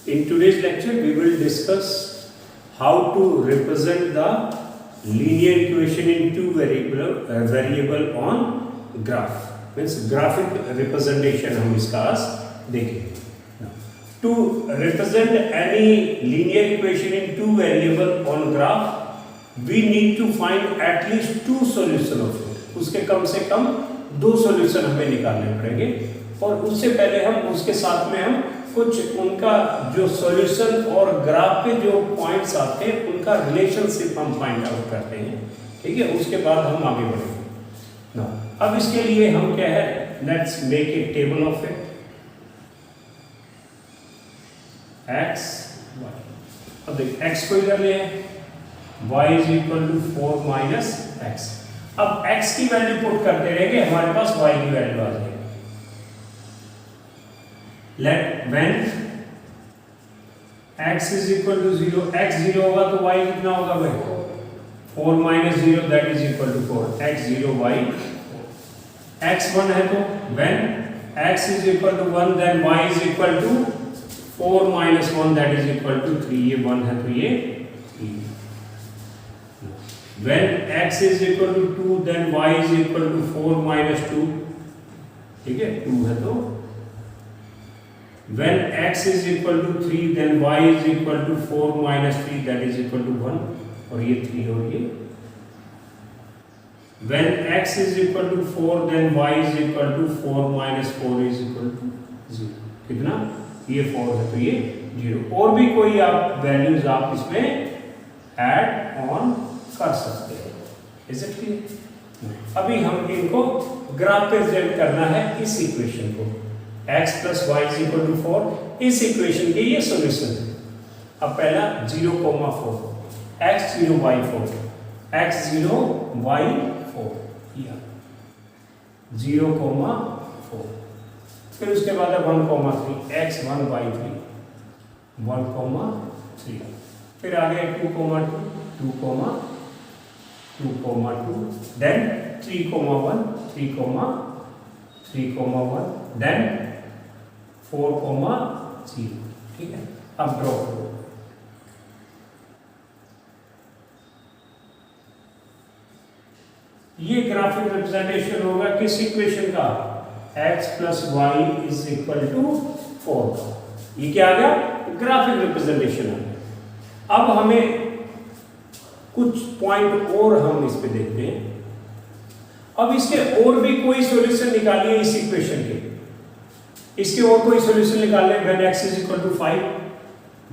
In today's lecture, we will discuss how to represent the linear equation in two variable on graph. Means graphic representation हम इसका आज देखेंगे. To represent any linear equation in two variable on graph, we need to find at least two solution of it. उसके कम से कम दो solution हमें निकालने पड़ेंगे और उससे पहले हम उसके साथ में हम कुछ उनका जो सॉल्यूशन और ग्राफ पे जो पॉइंट्स आते हैं उनका रिलेशनशिप हम फाइंड आउट करते हैं. ठीक है, उसके बाद हम आगे बढ़ेंगे ना. अब इसके लिए हम क्या है, let's make a table of it x y. अब देख x को इधर ले y is equal to 4 minus x. अब x की वैल्यू पुट करते रहेंगे, हमारे पास y की वैल्यू आ जाएगी. Let when x is equal to 0, x 0 होगा तो y कितना होगा भाई 4 माइनस 0 that is equal to 4. x 0 y x 1 है तो when x is equal to 1 then y is equal to 4 minus 1 that is equal to 3. ये 1 है तो ये 3. When x is equal to 2 then y is equal to 4 minus 2. ठीक है, 2 है तो when x is equal to 3 then y is equal to 4 minus 3 that is equal to 1 और ये 3 और ये. When x is equal to 4 then y is equal to 4 minus 4 is equal to 0. कितना, ये 4 है तो ये 0. और भी कोई आप वैल्यूज आप इसमें ऐड ऑन कर सकते हैं. Is it clear? अभी हम इनको ग्राफ पे प्रेजेंट करना है इस इक्वेशन को x plus y is equal to 4. इस इक्वेशन के ये सॉल्यूशन है. अब पहला 0,4 x 0 y 4 x 0 y 4 या 0,4. फिर उसके बाद 1,3 x 1 y 3 1,3. फिर आगे 2,2 2,2 then 3,1 3,1 then 4,0. ठीक है, अब ड्रॉ करो. ये ग्राफिक रिप्रेजेंटेशन होगा किस इक्वेशन का, x plus y is equal to 4 का. ये क्या आ गया, ग्राफिक रिप्रेजेंटेशन आ गया. अब हमें कुछ पॉइंट और हम इस पे देखते हैं. अब इसके और भी कोई सॉल्यूशन निकालिए इस इक्वेशन के. इसके और कोई सॉल्यूशन निकालने. When x is equal to 5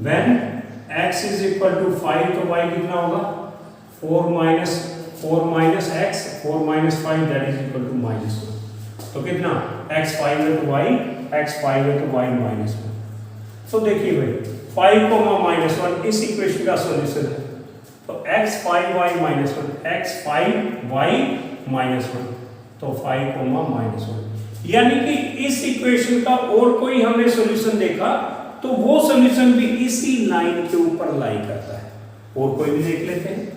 when x is equal to 5 तो y कितना होगा 4 minus x 4 minus 5 that is equal to -1. तो कितना x 5 है तो y x 5 है तो y -1. तो देखिए भाई 5,-1 इस इक्वेशन का सॉल्यूशन है. तो x 5y minus 1 x 5y minus 1 तो 5,-1. यानी कि इस इक्वेशन का और कोई हमने सॉल्यूशन देखा तो वो सॉल्यूशन भी इसी लाइन के ऊपर लाई करता है. और कोई भी देख लेते हैं.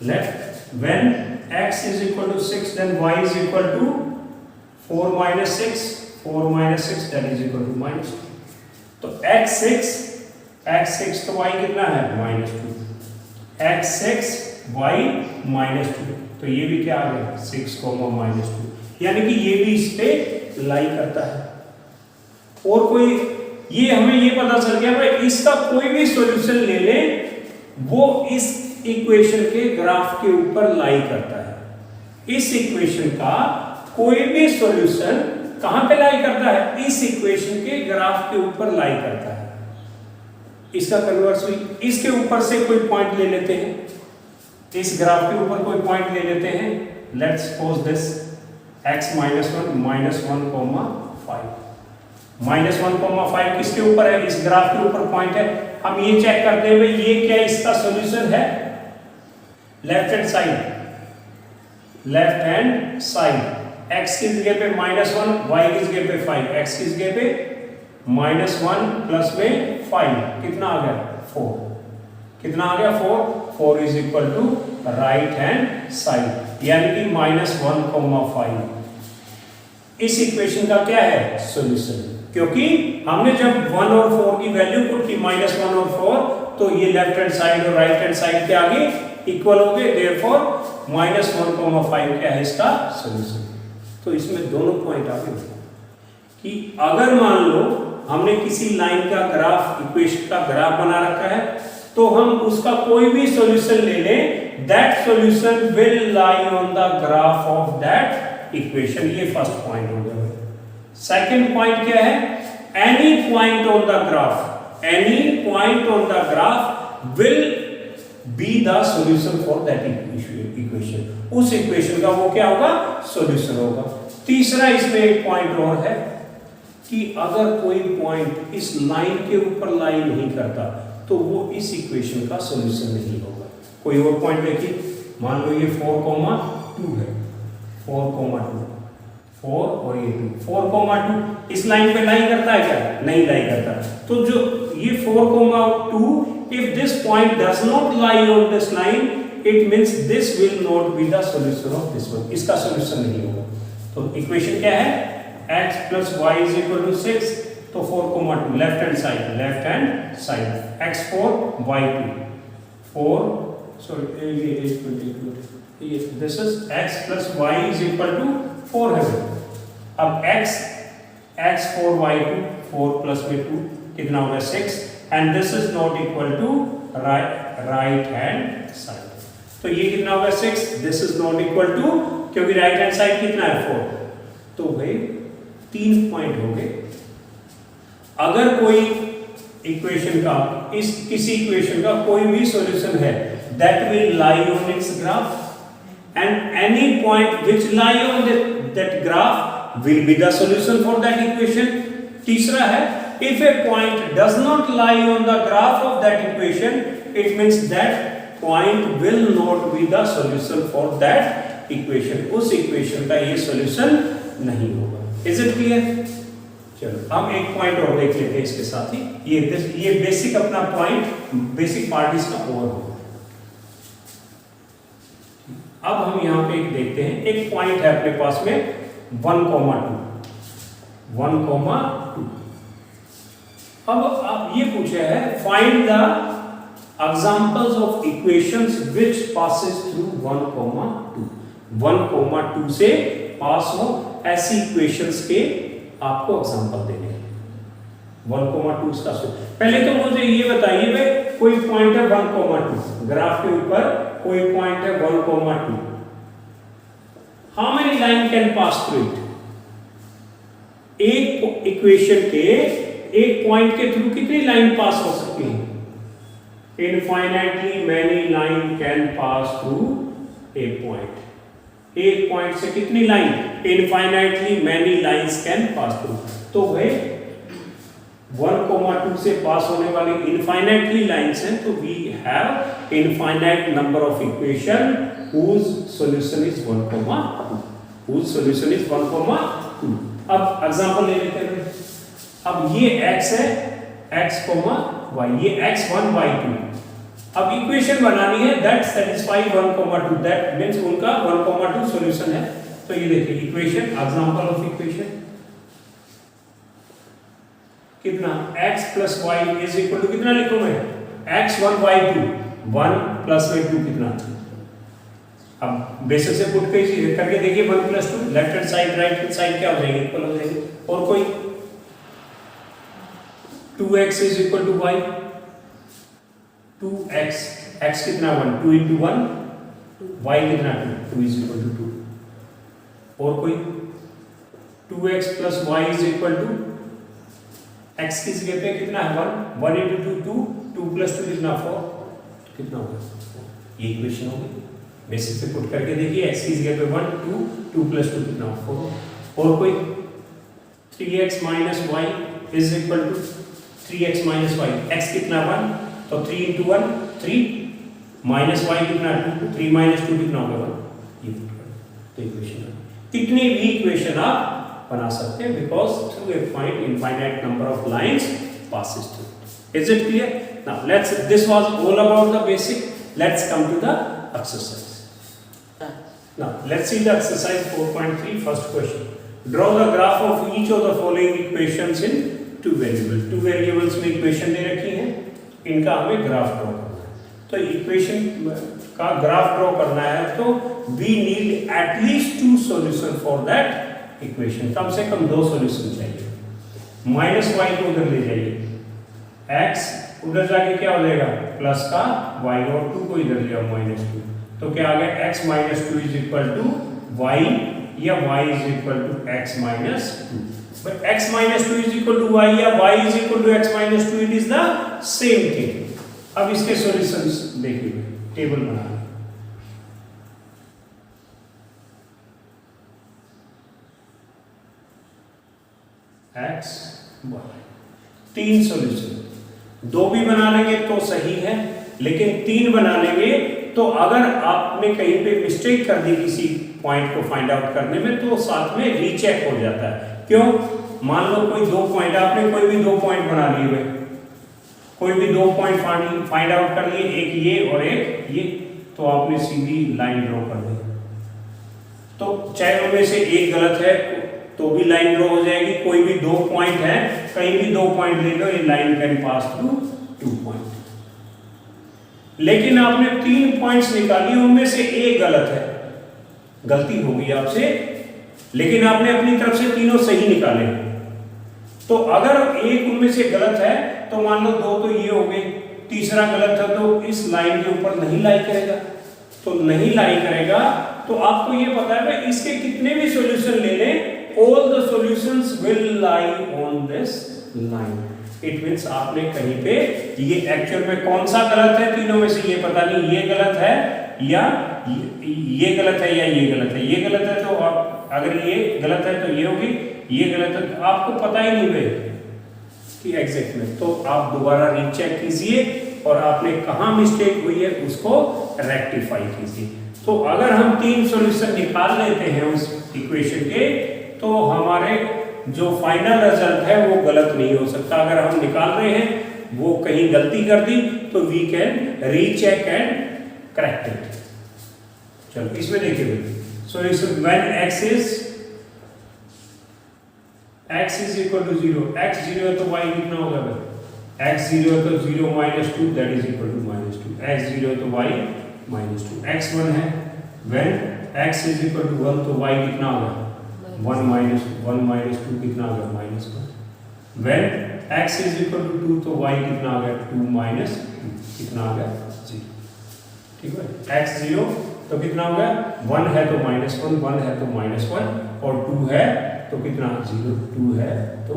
Let when x is equal to 6 then y is equal to 4 minus 6 that is equal to -2. तो x6 तो y कितना है -2. x6 y -2 तो ये भी क्या आ गया 6,-2. यानी कि ये भी इस पे लाई करता है. और कोई ये हमें ये पता चल गया भाई इसका कोई भी सॉल्यूशन ले ले वो इस इक्वेशन के ग्राफ के ऊपर लाई करता है. इस इक्वेशन का कोई भी सॉल्यूशन कहां पे लाई करता है, इस इक्वेशन के ग्राफ के ऊपर लाई करता है. इसका कन्वर्स हुई, इसके ऊपर से कोई पॉइंट ले लेते हैं. इस ग्राफ के ऊपर कोई पॉइंट ले लेते हैं. लेट्स सपोज दिस x -1 -1,5 -1,5 किसके ऊपर है, इस ग्राफ के ऊपर पॉइंट है. हम ये चेक करते हैं भाई ये क्या इसका सॉल्यूशन है. लेफ्ट हैंड साइड x की जगह पे -1 y की जगह पे 5 x की जगह पे -1 प्लस में 5 कितना आ गया 4. कितना आ गया 4 is equal to right hand side यानी कि -1,5. इस इक्वेशन का क्या है सॉल्यूशन. क्योंकि हमने जब 1 और 4 की वैल्यू पुट की -1 और 4, तो ये लेफ्ट हैंड साइड और राइट हैंड साइड के आगे इक्वल हो गए, देयरफॉर -1,5 क्या है इसका सॉल्यूशन। तो इसमें दोनों पॉइंट आ गए कि अगर मान लो हमने किसी लाइन का ग्राफ, इक्वेशन का ग्राफ बना रखा है, तो हम उसका कोई भी सॉल्यूशन ले लें, that solution will lie on the graph of that equation. ये फर्स्ट पॉइंट हो गया। सेकंड पॉइंट क्या है, any point on the graph, any point on the graph will be the solution for that equation. उस equation का वो क्या होगा, सॉल्यूशन होगा। तीसरा इसमें एक पॉइंट और है कि अगर कोई पॉइंट इस लाइन के ऊपर लाई नहीं करता, तो वो इस इक्वेशन का सॉल्यूशन नहीं होगा। कोई और पॉइंट देखिए, मान लो ये 4,2 है, 4,2, 4 और ये 2, 4,2 इस लाइन पे लाई करता है क्या, नहीं लाई करता। तो जो ये 4,2, if this point does not lie on this line, it means this will not be the solution of this one, इसका सॉल्यूशन नहीं होगा। तो इक्वेशन क्या है, x plus y is equal to 6, तो 4,2 left hand side x4 y2 4, sorry ये this is x plus y is equal to 4 है। अब x4 y2, 4 plus में 2 कितना होगा 6, and this is not equal to right hand side. तो ये कितना होगा 6, this is not equal to, क्योंकि राइट हैंड साइड कितना है 4, तो भाई 3 पॉइंट हो गए। अगर कोई इक्वेशन का, इस किसी इक्वेशन का कोई भी सॉल्यूशन है, that will lie on it's graph and any point which lie on that graph will be the solution for that equation. तीसरा है, if a point does not lie on the graph of that equation, it means that point will not be the solution for that equation, उस equation का ये solution नहीं होगा। Is it clear? चलो हम एक पॉइंट और देख लेते हैं इसके साथ ही। ये बेसिक अपना पॉइंट, बेसिक पार्ट इसका ओवर होगा। अब हम यहाँ पे एक देखते हैं, एक पॉइंट है अपने पास में 1,2, 1,2। अब आप ये पूछा है, find the examples of equations which passes through 1,2, 1,2 से पास हो ऐसी इक्वेशंस के आपको एग्जांपल देने हैं। 1,2 का पहले तो मुझे ये बताइए भाई, कोई पॉइंट है 1,2 ग्राफ के ऊपर, कोई पॉइंट है 1,2, how many line can pass through it. एक इक्वेशन के एक पॉइंट के थ्रू कितनी लाइन पास हो सकती है, infinitely many line can pass through a point. एक पॉइंट से कितनी line, infinitely many lines can pass through. तो भाई 1,2 से पास होने वाली इनफाइनाइटली लाइंस हैं, तो we have infinite number of equation whose solution is 1,2, whose solution is 1,2। अब एग्जांपल ले लेते हैं। अब ये x है, x, y, ये x1 y2। अब इक्वेशन बनानी है दैट सेटिस्फाई 1,2, दैट मींस उनका 1,2 सॉल्यूशन है। तो ये देखिए इक्वेशन, एग्जांपल ऑफ इक्वेशन कितना, x plus y is equal to कितना लिखूं मैं, x1 y2, 1 plus में 2 कितना। अब बेसिक से पुट करके देखिए 1 plus 2, left hand side right hand side क्या हो जाएगी, इक्वल हो जाएगी। और कोई 2x is equal to y, 2x, x कितना 1, 2 into 1, y कितना 2 is equal to 2। और कोई 2x plus y is equal to, x की जगह पे कितना है 1 into 2 2, 2 plus 2 कितना 4, कितना होगा, ये इक्वेशन होगी। बेसिक से पुट करके देखिए, x की जगह पे 1 2, 2 plus 2 कितना 4। और कोई 3x minus y is equal to 3x minus y, x कितना 1, तो 3 into 1 3, minus y कितना 2, 3 minus 2 कितना होगा 1। ये तो इक्वेशन, कितनी भी इक्वेशन आप बना सकते हैं, because through a point infinite number of lines passes through। Is it clear? Now this was all about the basic. Let's come to the exercise. Now let's see the exercise 4.3 first question. Draw the graph of each of the following equations in two variable. Two variables में equation दे रखी है, इनका हमें graph draw करना है। तो equation का graph draw करना है तो we need at least 2 solution for that equation. कम से कम 2 सॉल्यूशन चाहिए। माइनस वाई को उधर ले जाइए, एक्स उधर जाके क्या हो जाएगा प्लस का वाई, और 2 को इधर ले आओ -2, तो क्या आ गया x -2 is equal to y या y is equal to x -2। But x -2 is equal to y या y is equal to x -2, it is the same thing. अब इसके सॉल्यूशंस देखिए, टेबल बना लें। x y 3 सॉल्यूशन, 2 भी बना लेंगे तो सही है, लेकिन 3 बना लेंगे तो अगर आपने कहीं पे मिस्टेक कर दी किसी पॉइंट को फाइंड आउट करने में तो साथ में रीचेक हो जाता है। क्यों? मान लो कोई 2 पॉइंट, आपने कोई भी 2 पॉइंट बना लिए हुए, कोई भी 2 पॉइंट फाइंड आउट कर लिए, एक ये और एक ये, तो आपने सीधी लाइन ड्रॉ कर दी, तो चाहे उनमें से एक गलत है तो भी लाइन ड्रॉ हो जाएगी। कोई भी 2 पॉइंट है, कहीं भी 2 पॉइंट ले लो, ये line can pass through 2 point. लेकिन आपने 3 पॉइंट्स निकाली, उनमें से एक गलत है, गलती होगी आपसे, लेकिन आपने अपनी तरफ से तीनों सही निकाले। तो अगर एक उनमें से गलत है तो मान लो 2 तो ये हो गए, तीसरा गलत है तो इस लाइन के ऊपर नहीं लाई करेगा, तो नहीं लाई करेगा तो आपको ये पता है भाई इसके कितने भी सॉल्यूशन ले लें, all the solutions will lie on this line। It means आपने कहीं पे ये एक्चुअल में कौन सा गलत है तीनों में से, ये पता नहीं, ये गलत है या ये गलत है या ये गलत है। ये गलत है तो आप, अगर ये गलत है तो ये होगी, ये गलत है तो आपको पता ही नहीं भाई कि एग्जैक्ट में, तो आप दोबारा रीचेक कीजिए और आपने कहाँ मिस्टेक हुई है उसको रेक्टिफाई कीजिए। तो अगर हम 3 सॉल्यूशन निकाल लेते हैं उस इक्वेशन के, तो हमारे जो फाइनल रिजल्ट है वो गलत नहीं हो सकता। अगर हम निकाल रहे हैं वो कहीं गलती कर दी तो we can recheck and correct it. चलो इसमें देखिए solution when x is equal to 0, x 0 है तो y कितना होगा भाई, x 0 है तो 0 -2 that is equal to -2, x 0 है तो y -2, x 1 है, when x is equal to 1 तो y कितना होगा 1 - 2 कितना आ गया -1, when x is equal to 2 तो y कितना आ गया 2 - 2 कितना आ गया 0। ठीक है, x 0 तो कितना हो गया 1 है तो -1, 1 है तो -1 और 2 है तो कितना 0, 2 है तो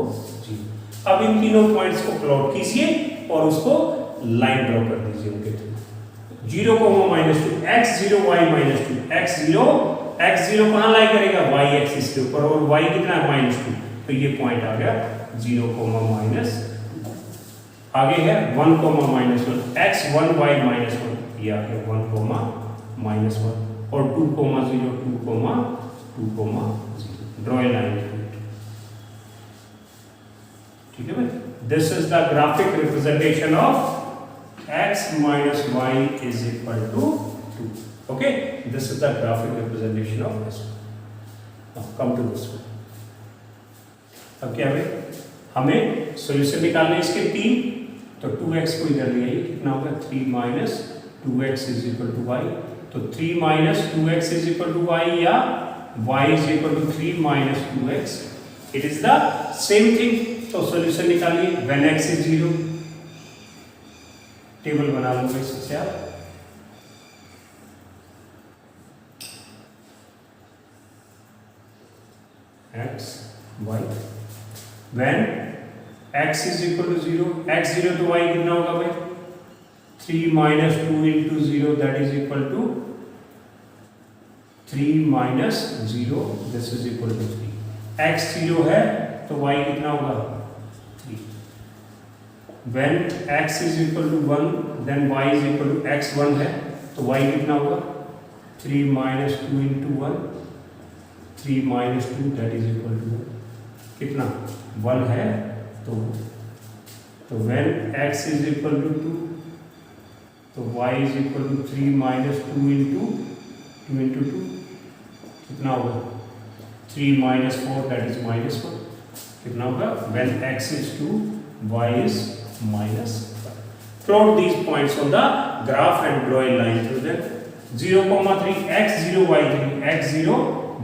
0। अब इन तीनों पॉइंट्स को प्लॉट कीजिए और उसको लाइन ड्रॉ कर दीजिए उनके थ्रू। 0, -2 x 0 y -2, x 0 कहाँ लाई करेगा y एक्सिस के ऊपर और y कितना है -2, तो ये पॉइंट आ गया 0, -2। आगे है 1, -1 x 1 y -1, ये आ गया 1, -1 और 2, 0 2, 0 ड्रॉ ए लाइन। ठीक है भाई, this is the graphic representation of x minus y is equal to 2. Okay, this is the graphic representation of this one. Now come to this one. अब क्या है, हमें सॉल्यूशन निकालने इसके 3, तो 2x को इधर ले आइए, कितना होगा 3 minus 2x is equal to y, तो 3 minus 2x is equal to y या y is equal to 3 minus 2x, it is the same thing। तो सॉल्यूशन निकालिए when x is 0, टेबल बना लो इससे आप, x y when x is equal to 0, x 0 तो y कितना होगा भाई 3 minus 2 into 0 that is equal to 3 minus 0, this is equal to 3। x 0 है तो y कितना होगा 3। when x is equal to 1 then y is equal to x 1 है तो y कितना होगा 3 minus 2 into 1, 3 minus 2 that is equal to 1, कितना 1 है तो when x is equal to 2 तो y is equal to 3 minus 2 into 2 कितना होगा 3 minus 4 that is minus 1. कितना होगा? When x is 2, y is minus 1. Plot these points on the graph and draw a line through them. 0, 3, x 0, y 3, x 0,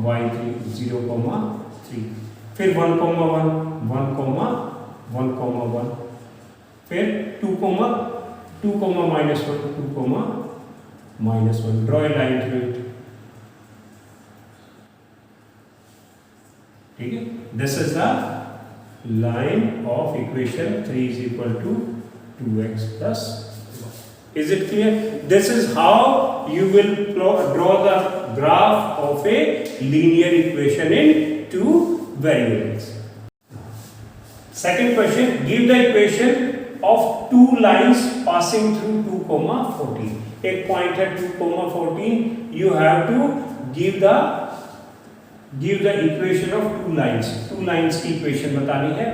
y 3, 0, 3. फिर 1, 1, 1, 1, 1. फिर 2, 2, minus 1, 2, minus 1. Draw a line through it. ठीक है? This is the line of equation 3 is equal to 2x plus 1. Is it clear? This is how you will draw the graph of a linear equation in two variables. Second question, give the equation of two lines passing through 2, 14. एक point है 2, 14. You have to give the equation of two lines. Two lines की equation बतानी है.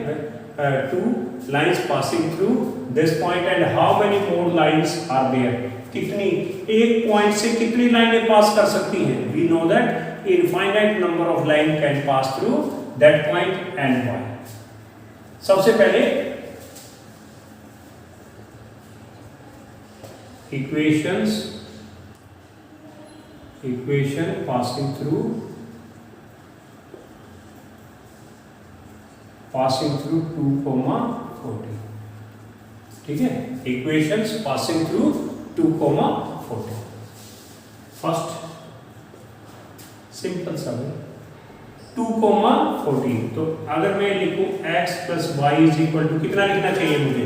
Two lines passing through this point and how many more lines are there? कितनी एक point से कितनी लाइनें पास कर सकती हैं? We know that infinite number of line can pass through that point and y. सबसे पहले equation passing through 2, 14. ठीक है? Equations passing through 2, 14. First simple सा है 2, 14. तो अगर मैं लिखूं x plus y is equal to कितना लिखना चाहिए मुझे?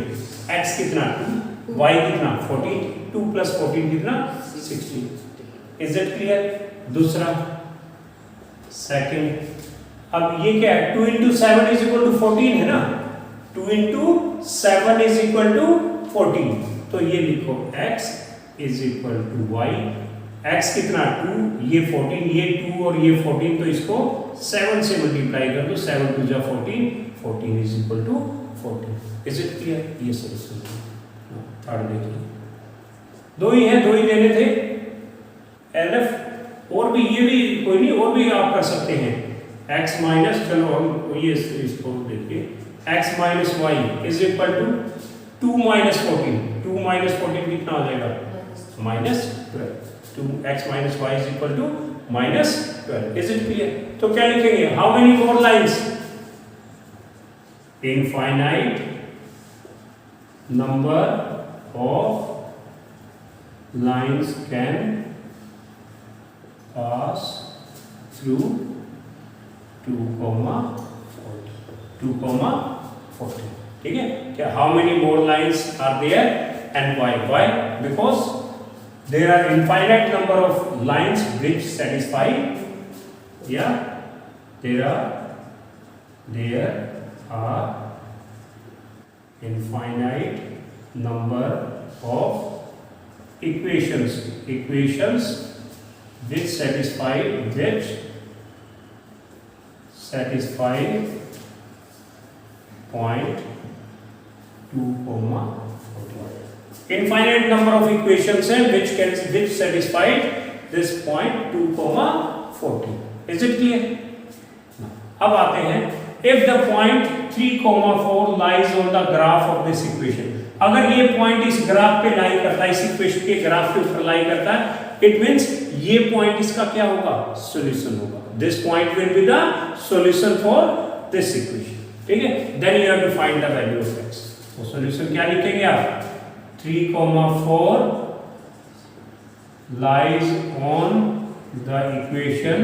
x कितना 2, y कितना 14, 2 plus 14 कितना 16. Is it clear? दूसरा सेकंड, अब ये क्या है? 2 into 7 is equal to 14 है ना? 2 into 7 is equal to 14. तो ये लिखो x is equal to y. x कितना 2, ये 14, ये 2 और ये 14, तो इसको 7 से मल्टीप्लाई कर दो. 7 2 जा 14, 14 is equal to 14. Is it clear? ये सॉल्यूशन है. थर्ड देखिए, दो ही है, दो ही देने थे. LF और भी, ये भी कोई नहीं, और भी आप कर सकते हैं. x माइनस, चलो हम ये इसको देखिए, x minus y is equal to 2 minus 14. 2 minus 14 कितना हो जाएगा? Minus 12. 2x minus y is equal to minus 12. Is it clear? तो क्या लिखेंगे? How many more lines? Infinite number of lines can pass through 2, 14. ठीक है? क्या how many more lines are there and why? Why? Because there are infinite number of lines which satisfy. Yeah, there are infinite number of equations which satisfy point 2, 14. Infinite number of equations हैं which satisfy this point 2, 14. Is it clear? अब आते हैं, if the point 3, 4 lies on the graph of this equation. अगर ये point इस graph पे लाई करता है, इस इक्वेशन के ग्राफ के ऊपर लाई करता है, इट मींस ये पॉइंट इसका क्या होगा? सॉल्यूशन होगा. This point will be the solution for this equation. ठीक है? Then you have to find the value of x. तो सॉल्यूशन क्या लिखेंगे आप? 3, 4 lies on the equation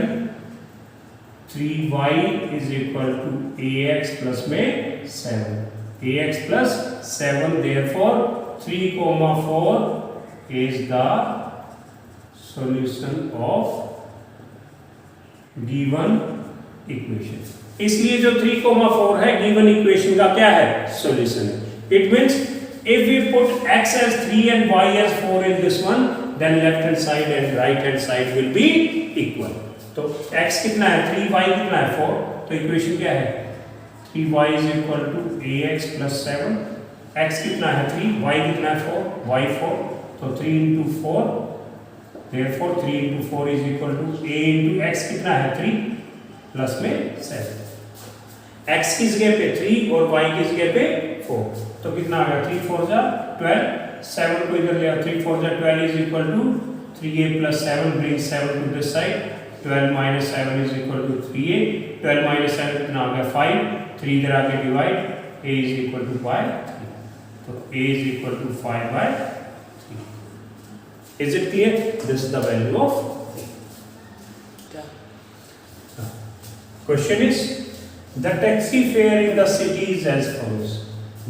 3y is equal to ax plus में 7. ax plus 7, therefore 3, 4 is the solution of given equation. इसलिए जो 3, 4 है given equation का क्या है? Solution है. It means if we put x as 3 and y as 4 in this one, then left hand side and right hand side will be equal. तो x कितना है? 3, y कितना है? 4. तो इक्वेशन क्या है? 3y is equal to ax plus 7. x कितना है? 3, y कितना है? 4, y 4. तो 3 into 4, therefore 3 into 4 is equal to a into x कितना है? 3. प्लस में 7, x की जगह पे 3 और y की जगह पे 4, तो कितना आ गया 3 4 जा 12, 7 को इधर ले आओ, 3 4 जा 12 is equal to 3a plus 7 bring 7 to this side, 12 minus 7 is equal to 3a, 12 minus 7 कितना आ गया 5, 3 इधर आके divide, a is equal to by 3, तो a is equal to 5 by 3. Is it clear? This is the value of question is the taxi fare in the city is as follows.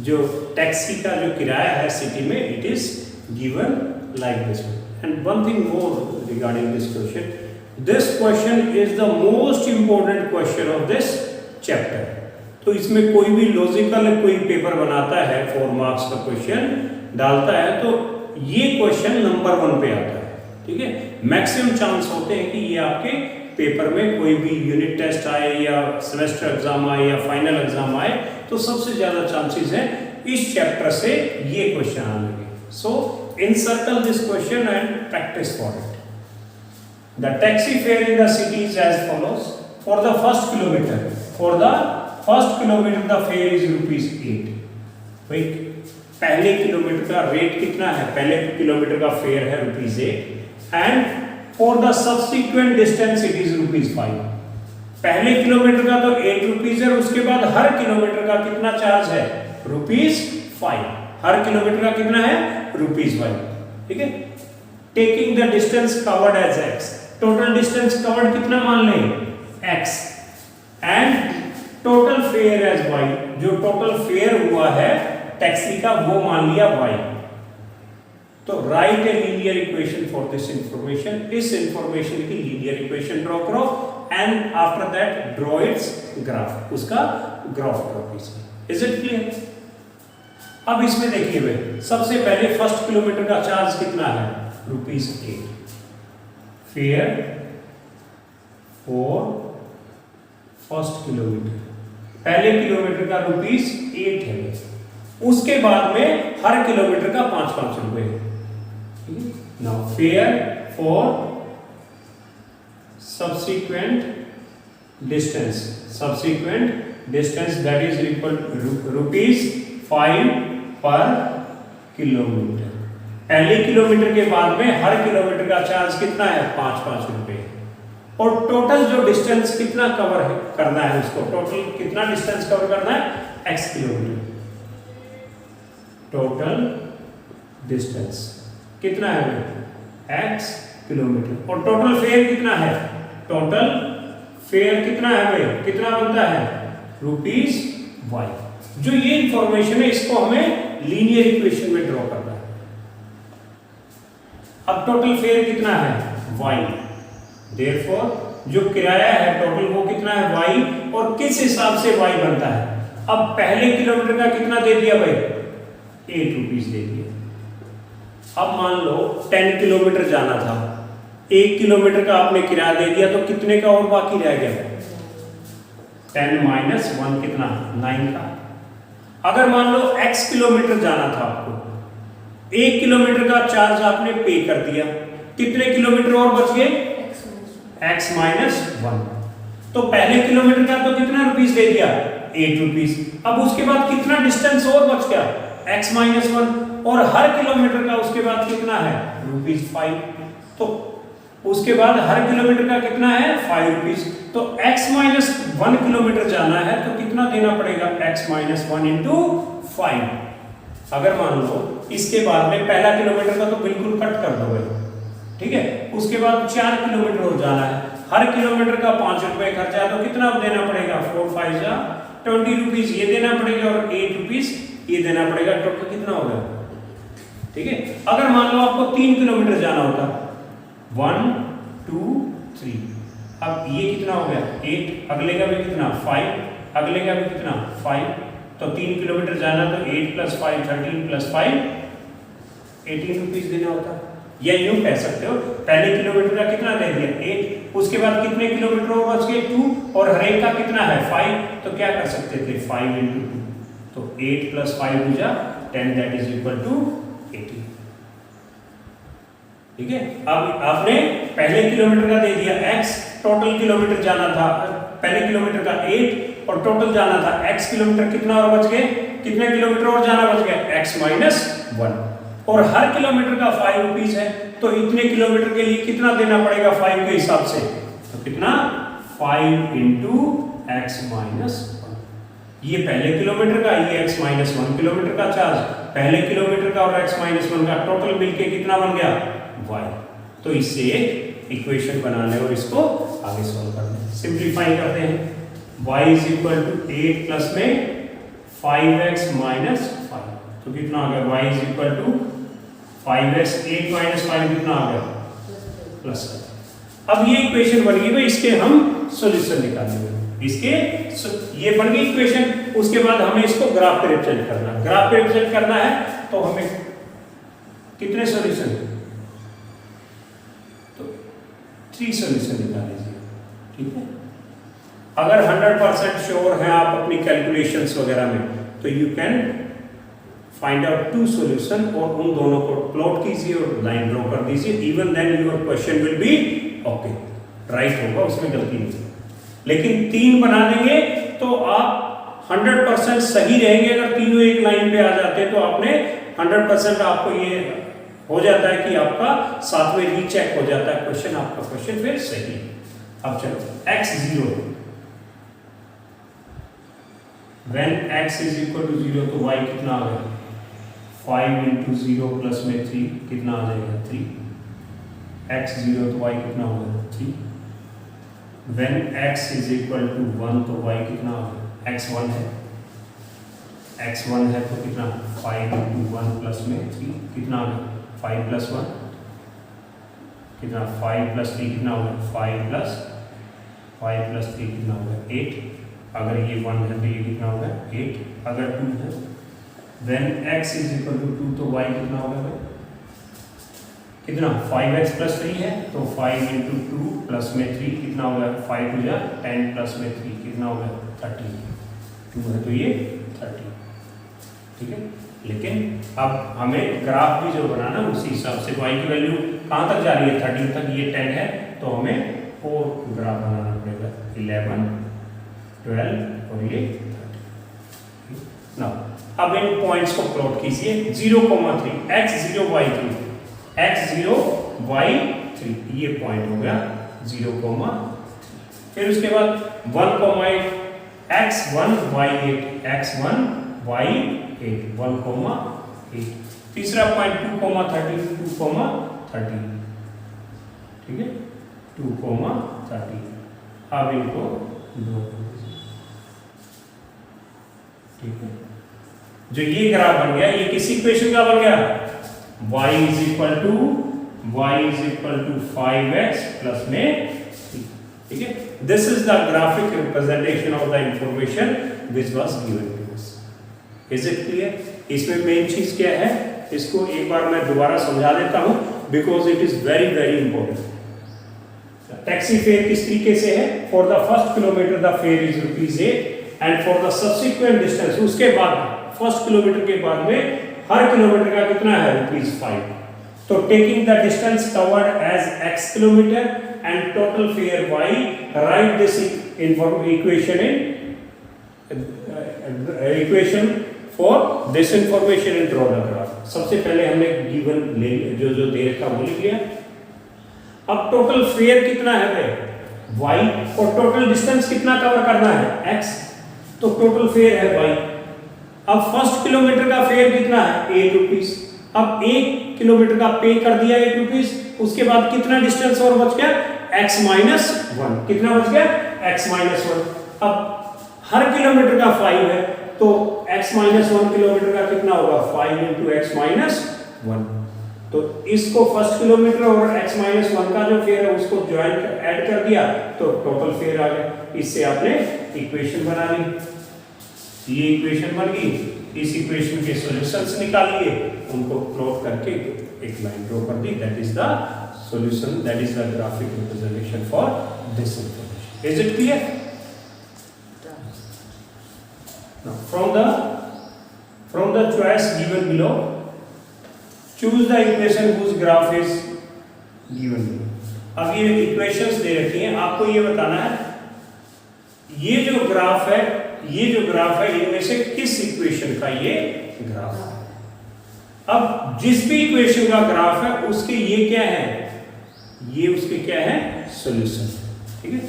जो taxi का जो किराया है city में, it is given like this. And one thing more regarding this question, this question is the most important question of this chapter. तो इसमें कोई भी लॉजिकल कोई पेपर बनाता है 4 मार्क्स का क्वेश्चन डालता है, तो ये क्वेश्चन नंबर 1 पे आता है. ठीक है, मैक्सिमम चांस होते हैं कि ये आपके पेपर में कोई भी यूनिट टेस्ट आए या सेमेस्टर एग्जाम आए या फाइनल एग्जाम आए, तो सबसे ज्यादा चांसेस है इस चैप्टर से ये क्वेश्चन आने के. सो encircle this question and practice for it. The taxi fare in the city is as follows. For the first kilometer the fare is rupees 8. Wait, पहले किलोमीटर का रेट कितना है? पहले किलोमीटर का फेयर है rupees 8 and for the subsequent distance it is rupees 5. पहले kilometre का तो 8 रुपीज है, उसके बाद हर किलोमीटर का कितना चार्ज है? रुपीज 5. हर किलोमीटर का कितना है? रुपीज 5. ठीक है, taking the distance covered as x. Total distance covered कितना मान लें? x. And total fare as y. जो टोटल फेयर हुआ है टैक्सी का वो मान लिया y. तो write a linear equation for this information. इस इंफॉर्मेशन की लीनियर इक्वेशन ड्रॉ करो and after that draw its graph. उसका ग्राफ ड्रॉ कीजिए. Is it clear? अब इसमें देखिए भाई, सबसे पहले फर्स्ट किलोमीटर का चार्ज कितना है? Rupees 8. Fair for first kilometre, पहले किलोमीटर का रुपीज 8 है. उसके बाद में हर किलोमीटर का 5-5 रुपए है. Now fair for subsequent distance that is equal to rupees 5 पर किलोमीटर. पहले किलोमीटर के बाद में हर किलोमीटर का चार्ज कितना है? 5-5 रुपए. और टोटल जो डिस्टेंस कितना कवर है करना है, उसको टोटल कितना डिस्टेंस कवर करना है? x kilometre. टोटल डिस्टेंस कितना है? x kilometre. और टोटल फेयर कितना है? टोटल फेयर कितना है भाई? कितना बनता है? रुपीज 5. जो ये इंफॉर्मेशन है इसको हमें लीनियर इक्वेशन में ड्रॉ करना है. अब टोटल फेयर कितना है? y. देयरफॉर जो किराया है टोटल वो कितना है? y. और किस हिसाब से y बनता है? अब पहले किलोमीटर का कितना दे दिया भाई? 8 रुपीज दे दिया. अब मान लो 10 किलोमीटर जाना था, 1 किलोमीटर का आपने किराया दे दिया, तो कितने का और बाकी रह गया? 10 माइनस 1 कितना? 9 का. अगर मान लो x किलोमीटर जाना था आपको, 1 किलोमीटर का चार्ज आपने पे कर दिया, कितने किलोमीटर और बच गए? x minus 1. तो पहले किलोमीटर का तो कितना रुपीस दे दिया? 8 रुपीस. अब उसके बाद कितना डिस्टेंस और बच गया? x minus 1. और हर किलोमीटर का उसके बाद कितना है? रुपीस 5. तो उसके बाद हर किलोमीटर का कितना है? 5 रुपीस. तो x माइनस 1 किलोमीटर जाना है तो कितना देना पड़ेगा? x minus 1 into 5. अगर मान लो इसके बाद में पहला किलोमीटर का तो बिल्कुल कट कर दो भाई. ठीक है, उसके बाद 4 किलोमीटर और जाना है, हर किलोमीटर का 5 रुपए खर्चा है, तो कितना देना पड़ेगा? 4 5 जा 20 रुपीज ये देना पड़ेगा और 8 रुपीज ये देना पड़ेगा. टोटल कितना होगा? ठीक है, अगर मान लो आपको 3 किलोमीटर जाना होता, 1 2 3. अब ये कितना हो गया? 8. अगले का भी कितना? 5. अगले का भी कितना? 5. तो 3 किलोमीटर जाना तो 8 प्लस 5 13 प्लस 5 18 रुपीज देना होता. या यूं कह सकते हो पहले किलोमीटर का कितना दे दिया? 8. उसके बाद कितने किलोमीटर और बच गए? 2. और हर एक का कितना है? 5. तो क्या कर सकते थे? 5 इंटू 2. तो 8 प्लस 5 हो जा 10, दैट इज इक्वल टू 80. ठीक है, अब आपने पहले किलोमीटर का दे दिया x, टोटल किलोमीटर जाना था पहले किलोमीटर का 8 और टोटल जाना था x किलोमीटर, कितना और बच गए, कितने किलोमीटर और जाना बच गया, x माइनस 1, और हर किलोमीटर का 5 रुपीज है, तो इतने किलोमीटर के लिए कितना देना पड़ेगा 5 के हिसाब से, तो कितना 5 इंटू एक्स माइनस 1। ये पहले किलोमीटर का, ये x माइनस 1 किलोमीटर का चार्ज, पहले किलोमीटर का और x माइनस 1 का टोटल मिलके कितना बन गया y। तो इससे इक्वेशन बना ले और इसको आगे सॉल्व कर लें, सिंपलीफाई करते हैं। y is equal to 8 plus में 5x माइनस 5, तो कितना आ गया, y is equal to 5x, 8 minus 5 कितना आ गया प्लस। अब ये इक्वेशन बन गई, इसके हम सॉल्यूशन निकालेंगे, इसके ये बन गई इक्वेशन। उसके बाद हमें इसको ग्राफ पे रिप्रेजेंट करना है, ग्राफ पे रिप्रेजेंट करना है तो हमें कितने सॉल्यूशन, तो 3 सॉल्यूशन निकाल लीजिए, ठीक है। अगर 100% श्योर हैं आप अपनी कैलकुलेशंस वगैरह में, तो you can find out 2 solution और उन दोनों को प्लॉट कीजिए और लाइन ड्रॉ कर दीजिए, even then your question will be okay, right होगा, उसमें गलती नहीं। लेकिन 3 बना देंगे तो आप 100% सही रहेंगे। अगर तीनों एक लाइन पे आ जाते हैं तो आपने 100% आपको ये हो जाता है कि आपका साथ में रीचेक हो जाता है क्वेश्चन, आपका क्वेश्चन फिर सही। अब चलो x0, when x is equal to 0 तो y कितना आ गया, 5 इंटू 0 प्लस में 3 कितना आ जाएगा 3, x0 तो y कितना होगा 3। when x is equal to 1 तो y कितना होगा, x1 है, x1 है तो कितना 5 इंटू 1 प्लस में 3 कितना होगा 5 प्लस 1 कितना 5 प्लस 3 कितना होगा 5 प्लस 3 कितना होगा 8। अगर ये 1 है तो ये कितना होगा 8। अगर 2 है when x is equal to 2 तो y कितना होगा भाई, कितना 5x प्लस 3 है तो 5 इंटू 2 प्लस में 3 कितना होगा 5 हो जाए 10 प्लस में 3 कितना होगा 30, 2 है तो ये 30, ठीक है। लेकिन अब हमें ग्राफ भी जो बनाना उसी हिसाब से, y की वैल्यू कहाँ तक जा रही है 13 तक, ये 10 है तो हमें 4 ग्राफ बनाना पड़ेगा, 11, 12 और ये 30 ना। अब इन पॉइंट्स को प्लॉट कीजिए, 0,3 x0 y3 x0 y3 ये पॉइंट हो गया 0,3। फिर उसके बाद 1,8 x1 y8 x1 y8 1,8। तीसरा पॉइंट 2,13 2,13, ठीक है 2,13। अब इनको दो, ठीक है। जो ये ग्राफ बन गया ये किस इक्वेशन का बन गया, y is equal to 5x plus में 3, ठीक है। This is the graphic representation of the information which was given to us. Is it clear? इसमें मेन चीज क्या है, इसको एक बार मैं दोबारा समझा देता हूं because it is very very important. Taxi fare किस तरीके से है, for the first kilometre the fair is ₹8 and for the subsequent distance, उसके बाद फर्स्ट किलोमीटर के बाद में हर किलोमीटर का कितना है ₹5। तो taking the distance covered as x kilometre and total fare y, right this equation for this information in draw the graph. सबसे पहले हमने गिवन ले जो दे रखा वो लिख लिया। अब टोटल फेयर कितना है भाई y, और टोटल डिस्टेंस कितना कवर करना है x, तो टोटल फेयर है y। अब फर्स्ट किलोमीटर का फेयर कितना है ₹8। अब 1 किलोमीटर का पे कर दिया ₹8, उसके बाद कितना डिस्टेंस और बच गया x माइनस 1, कितना बच गया x माइनस 1। अब हर किलोमीटर का 5 है तो x माइनस 1 किलोमीटर का कितना होगा 5 इंटू एक्स माइनस 1। तो इसको फर्स्ट किलोमीटर और x माइनस 1 का जो फेयर है उसको ज्वाइन ऐड कर दिया तो टोटल फेयर आ गया। इससे आपने इक्वेशन बना ली, ये इक्वेशन बन गई। इस इक्वेशन के सॉल्यूशंस निकालिए, उनको प्लॉट करके एक लाइन ड्रॉ कर दी, that is the solution, that is the graphic representation for this information. Is it clear? Now from the choice given below, choose the equation whose graph is given below। अब ये equations दे रखी हैं, आपको ये बताना है ये जो ग्राफ है, ये जो ग्राफ है, इनमें से किस इक्वेशन का ये ग्राफ है? अब जिस भी इक्वेशन का ग्राफ है उसके ये क्या है, ये उसके क्या है, सॉल्यूशन। ठीक है,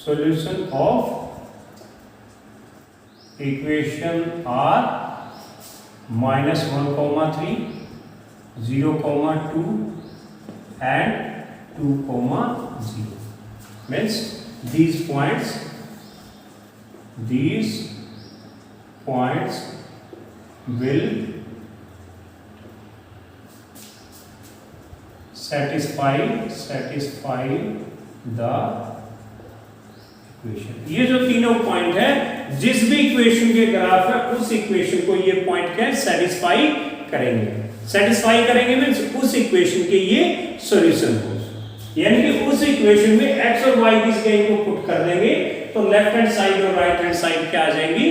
solution of equation are -1,3, 0,2 and 2,0 means these points will satisfy the equation. ये जो तीनों पॉइंट है, जिस भी इक्वेशन के ग्राफ है उस इक्वेशन को ये पॉइंट क्या सेटिस्फाई करेंगे। सेटिस्फाई करेंगे मींस उस इक्वेशन के ये सॉल्यूशन हो, यानी कि उस इक्वेशन में x और y की जगह को पुट कर देंगे तो लेफ्ट हैंड साइड और राइट हैंड साइड क्या आ जाएंगी,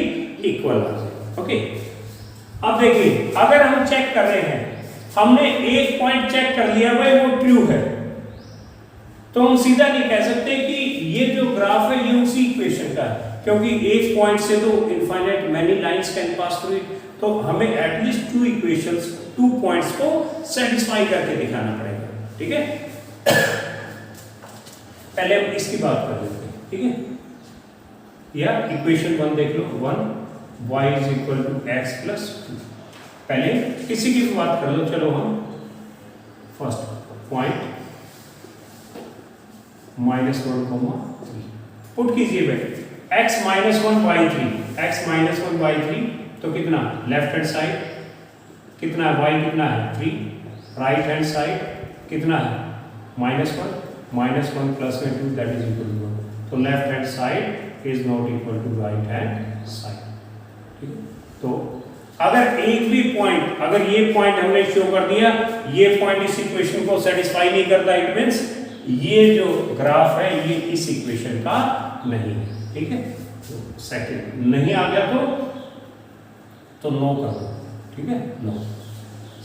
इक्वल आ जाएगी। ओके, अब देखिए अगर हम चेक कर रहे हैं, हमने एक पॉइंट चेक कर लिया भाई वो ट्रू है, तो हम सीधा नहीं कह सकते कि ये जो ग्राफ है ये उसी इक्वेशन का है, क्योंकि एक पॉइंट से तो infinite many lines can pass through it, तो हमें एटलीस्ट टू इक्वेशंस, 2 पॉइंट्स को सेटिस्फाई करके दिखाना पड़ेगा। ठीक है, पहले हम इसकी बात कर लेते हैं। ठीक है, या इक्वेशन 1 देख लो, 1 y = x + 2। पहले किसी की भी बात कर लो, चलो हम फर्स्ट पॉइंट -1,3 पुट कीजिए बेटे, x - 1 y 3, x - 1 y 3 तो कितना, लेफ्ट हैंड साइड कितना है, y कितना है 3, राइट हैंड साइड कितना है -1, -1 प्लस में 2 दैट इज इक्वल टू 1, तो left hand side is not equal to right hand side. ठीक है, तो अगर एक भी पॉइंट, अगर ये पॉइंट हमने शो कर दिया, ये पॉइंट इस इक्वेशन को सेटिस्फाई नहीं करता, इट मींस ये जो ग्राफ है ये इस इक्वेशन का नहीं है। ठीक है, तो सेकंड नहीं आ गया तो नो कर दो। ठीक है, नो।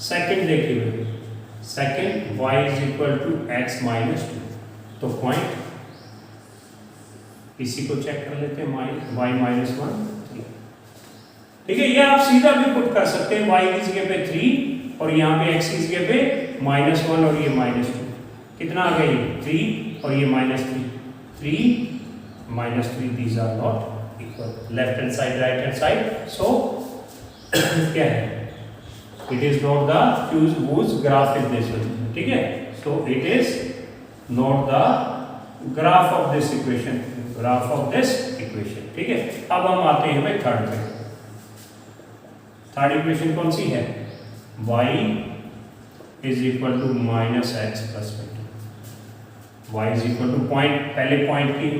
सेकंड देखिए, सेकंड y = x - 2, तो पॉइंट इसी को चेक कर लेते हैं, y - 1 3। ठीक है, ये आप सीधा भी पुट कर सकते हैं, y की जगह पे 3 और यहाँ पे x की जगह पे -1 और ये -2, कितना आ गया, ये 3 और ये -3, 3 - 3 these are not equal, left hand side right hand side, so क्या है, it is not the whose graph is this one। ठीक है, so it is not the graph of this equation, graph of this equation। ठीक है, अब हम आते हैं भाई थर्ड पे। थर्ड इक्वेशन कौन सी है, y = -x + 2, y = पॉइंट, पहले पॉइंट की,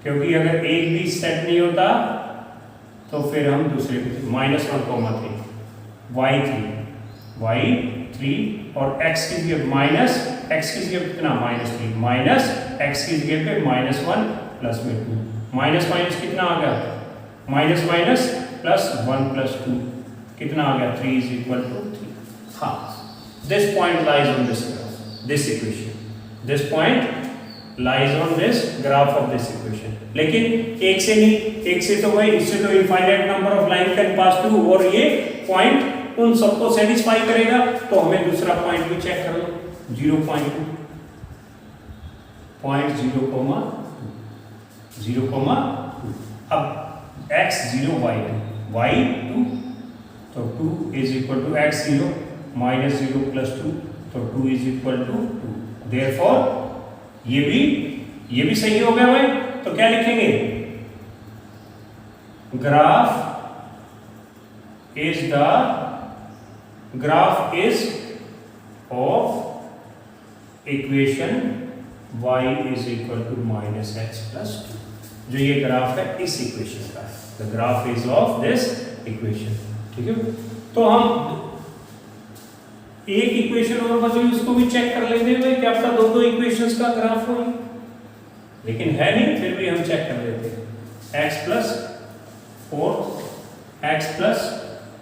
क्योंकि अगर एक भी सेट नहीं होता तो फिर हम दूसरे पे -1,3 y 3 और x की जगह x की जगह कितना -3 माइनस x की जगह पे -1 प्लस में 2, माइनस माइनस कितना आ गया, माइनस माइनस प्लस 1 + 2 कितना आ गया, 3 = 3। हाँ, this point lies on this graph, this equation, this point lies on this graph of this equation. लेकिन एक से नहीं, एक से तो भाई, इससे तो infinite number of line can pass through, और ये पॉइंट उन सबको सेटिस्फाई करेगा, तो हमें दूसरा पॉइंट भी चेक कर लो, 0.2, पॉइंट 0,2। अब x 0 y 2, तो 2 = x 0 -0 + 2, तो 2 = 2। देयरफॉर ये भी सही हो गया भाई, तो क्या लिखेंगे, graph is of equation y = -x + 2। जो ये ग्राफ है इस इक्वेशन का है, the graph is of this equation. ठीक है, तो हम एक इक्वेशन और बची, उसको भी चेक कर लेते हैं, क्या पता दो इक्वेशंस का ग्राफ हो, लेकिन है नहीं, फिर भी हम चेक कर लेते हैं। x + 4 x +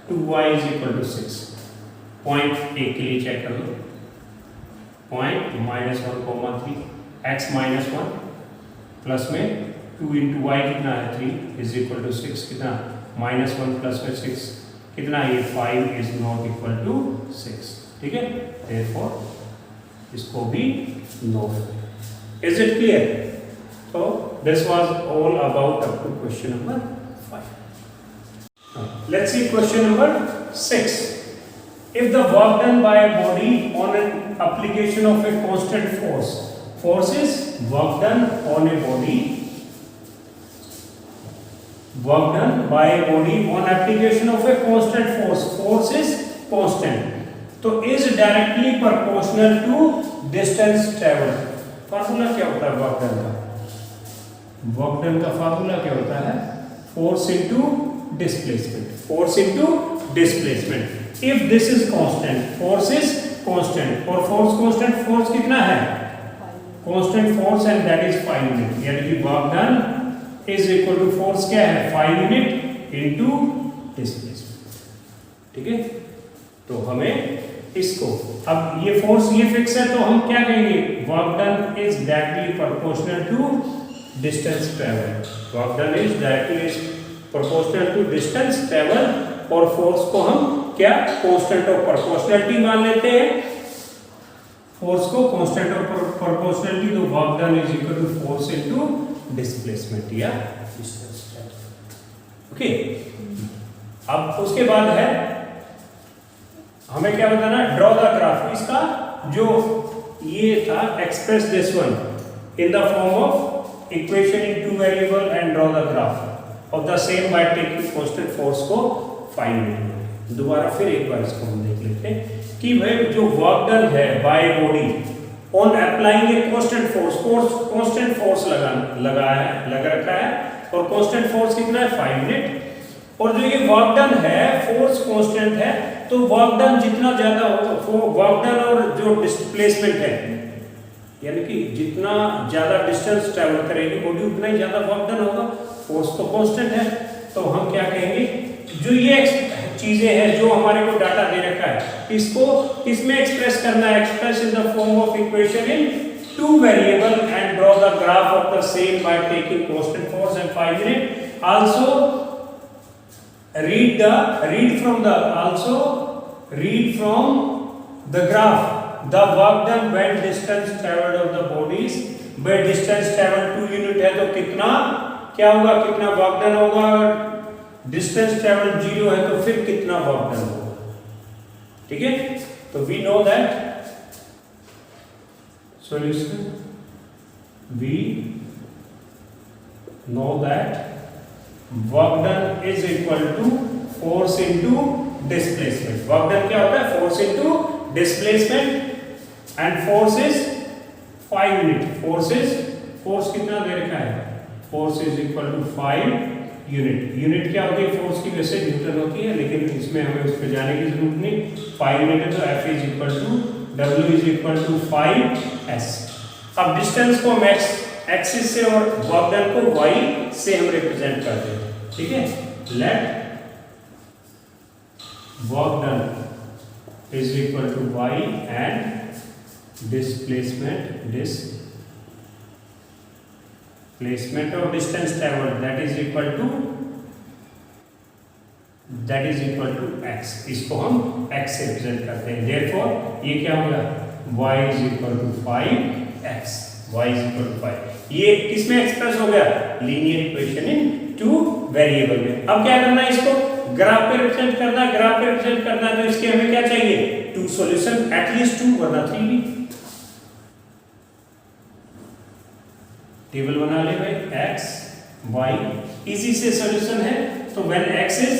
2y = 6, पॉइंट एक के लिए चेक कर लो, पॉइंट -1,3 x माइनस 1 प्लस में 2 इंटू वाई कितना है 3 इज इक्वल टू 6 कितना माइनस 1 प्लस में 6 कितना ये 5 इज नॉट इक्वल टू 6 ठीक है देयरफॉर इसको भी नो है। Is it clear? तो this was all about up to question number 5। Let's see question number 6। If the work done by a body on an application of a constant force is work done on a body, work done by a body on application of a constant force is constant, तो is directly proportional to distance traveled। Formula क्या होता है work done का? Work done का formula क्या होता है? Force into displacement, force into displacement. If this is constant, force is constant, और force constant, force कितना है? Constant force and that is 5 unit, यानी कि work done is equal to force क्या है? 5 unit into displacement, ठीक है? तो हमें इसको अब ये force ये fix है तो हम क्या कहेंगे? Work done is directly proportional to distance traveled, work done is directly proportional to distance traveled, और force को हम क्या कांस्टेंट ऑफ प्रोपोर्शनलिटी मान लेते हैं, फोर्स को कांस्टेंट ऑफ प्रोपोर्शनलिटी, तो work done is equal to force into displacement या डिस्टेंस। ओके, अब उसके बाद है हमें क्या बताना, ड्रॉ द ग्राफ। इसका जो ये था express this one in the form of equation in two variable and draw the graph of the same by taking constant force को फाइंड। दोबारा फिर एक बार इसको हम देख लेते हैं कि भाई जो वर्क डन है by body on applying a constant force, constant force लगा रखा है और कांस्टेंट फोर्स कितना है 5 यूनिट, और जो ये वर्क डन है फोर्स कांस्टेंट है, तो वर्क डन जितना ज्यादा हो, वर्क डन और जो डिस्प्लेसमेंट है यानी कि जितना ज्यादा डिस्टेंस ट्रैवल करेगी बॉडी उतना ही ज्यादा वर्क डन होगा, फोर्स तो कांस्टेंट है। तो हम क्या कहेंगे, जो ये चीजें हैं जो हमारे को डाटा दे रखा है इसको किसमें एक्सप्रेस करना है, express in the form of equation in two variable and draw the graph of the same by taking constant force and 5 unit. Also read from the graph the work done when distance travelled of the bodies, by distance travelled 2 unit है तो कितना क्या होगा, कितना work done होगा, distance travel 0 है तो फिर कितना वर्क डन होगा, ठीक है। तो we know that solution, we know that work done is equal to force into displacement. Work done क्या होता है, force into displacement and force is 5 unit. Force कितना दे रखा है, force is equal to 5 unit. Unit क्या होती है फोर्स की, वैसे न्यूटन होती है लेकिन इसमें हमें उस पर जाने की जरूरत नहीं। 5 यूनिट है तो F is equal to W is equal to 5S। अब डिस्टेंस को हम एक्सिस से और वर्क डन को Y से हम रिप्रेजेंट करते हैं, ठीक है। Let work done is equal to Y and displacement placement of distance traveled that is equal to x। इसको हम x से रिप्रेजेंट करते हैं, therefore ये क्या होगा, y is equal to 5x, y is equal to 5। ये किसमें एक्सप्रेस हो गया, linear equation in two variable में। अब क्या करना है, इसको ग्राफ पे रिप्रेजेंट करना है, ग्राफ पे रिप्रेजेंट करना है तो इसके हमें क्या चाहिए, 2 सॉल्यूशन, एटलीस्ट 2 वरना 3 भी। टेबल बना ले भाई, x y इजी से सॉल्यूशन है तो when x is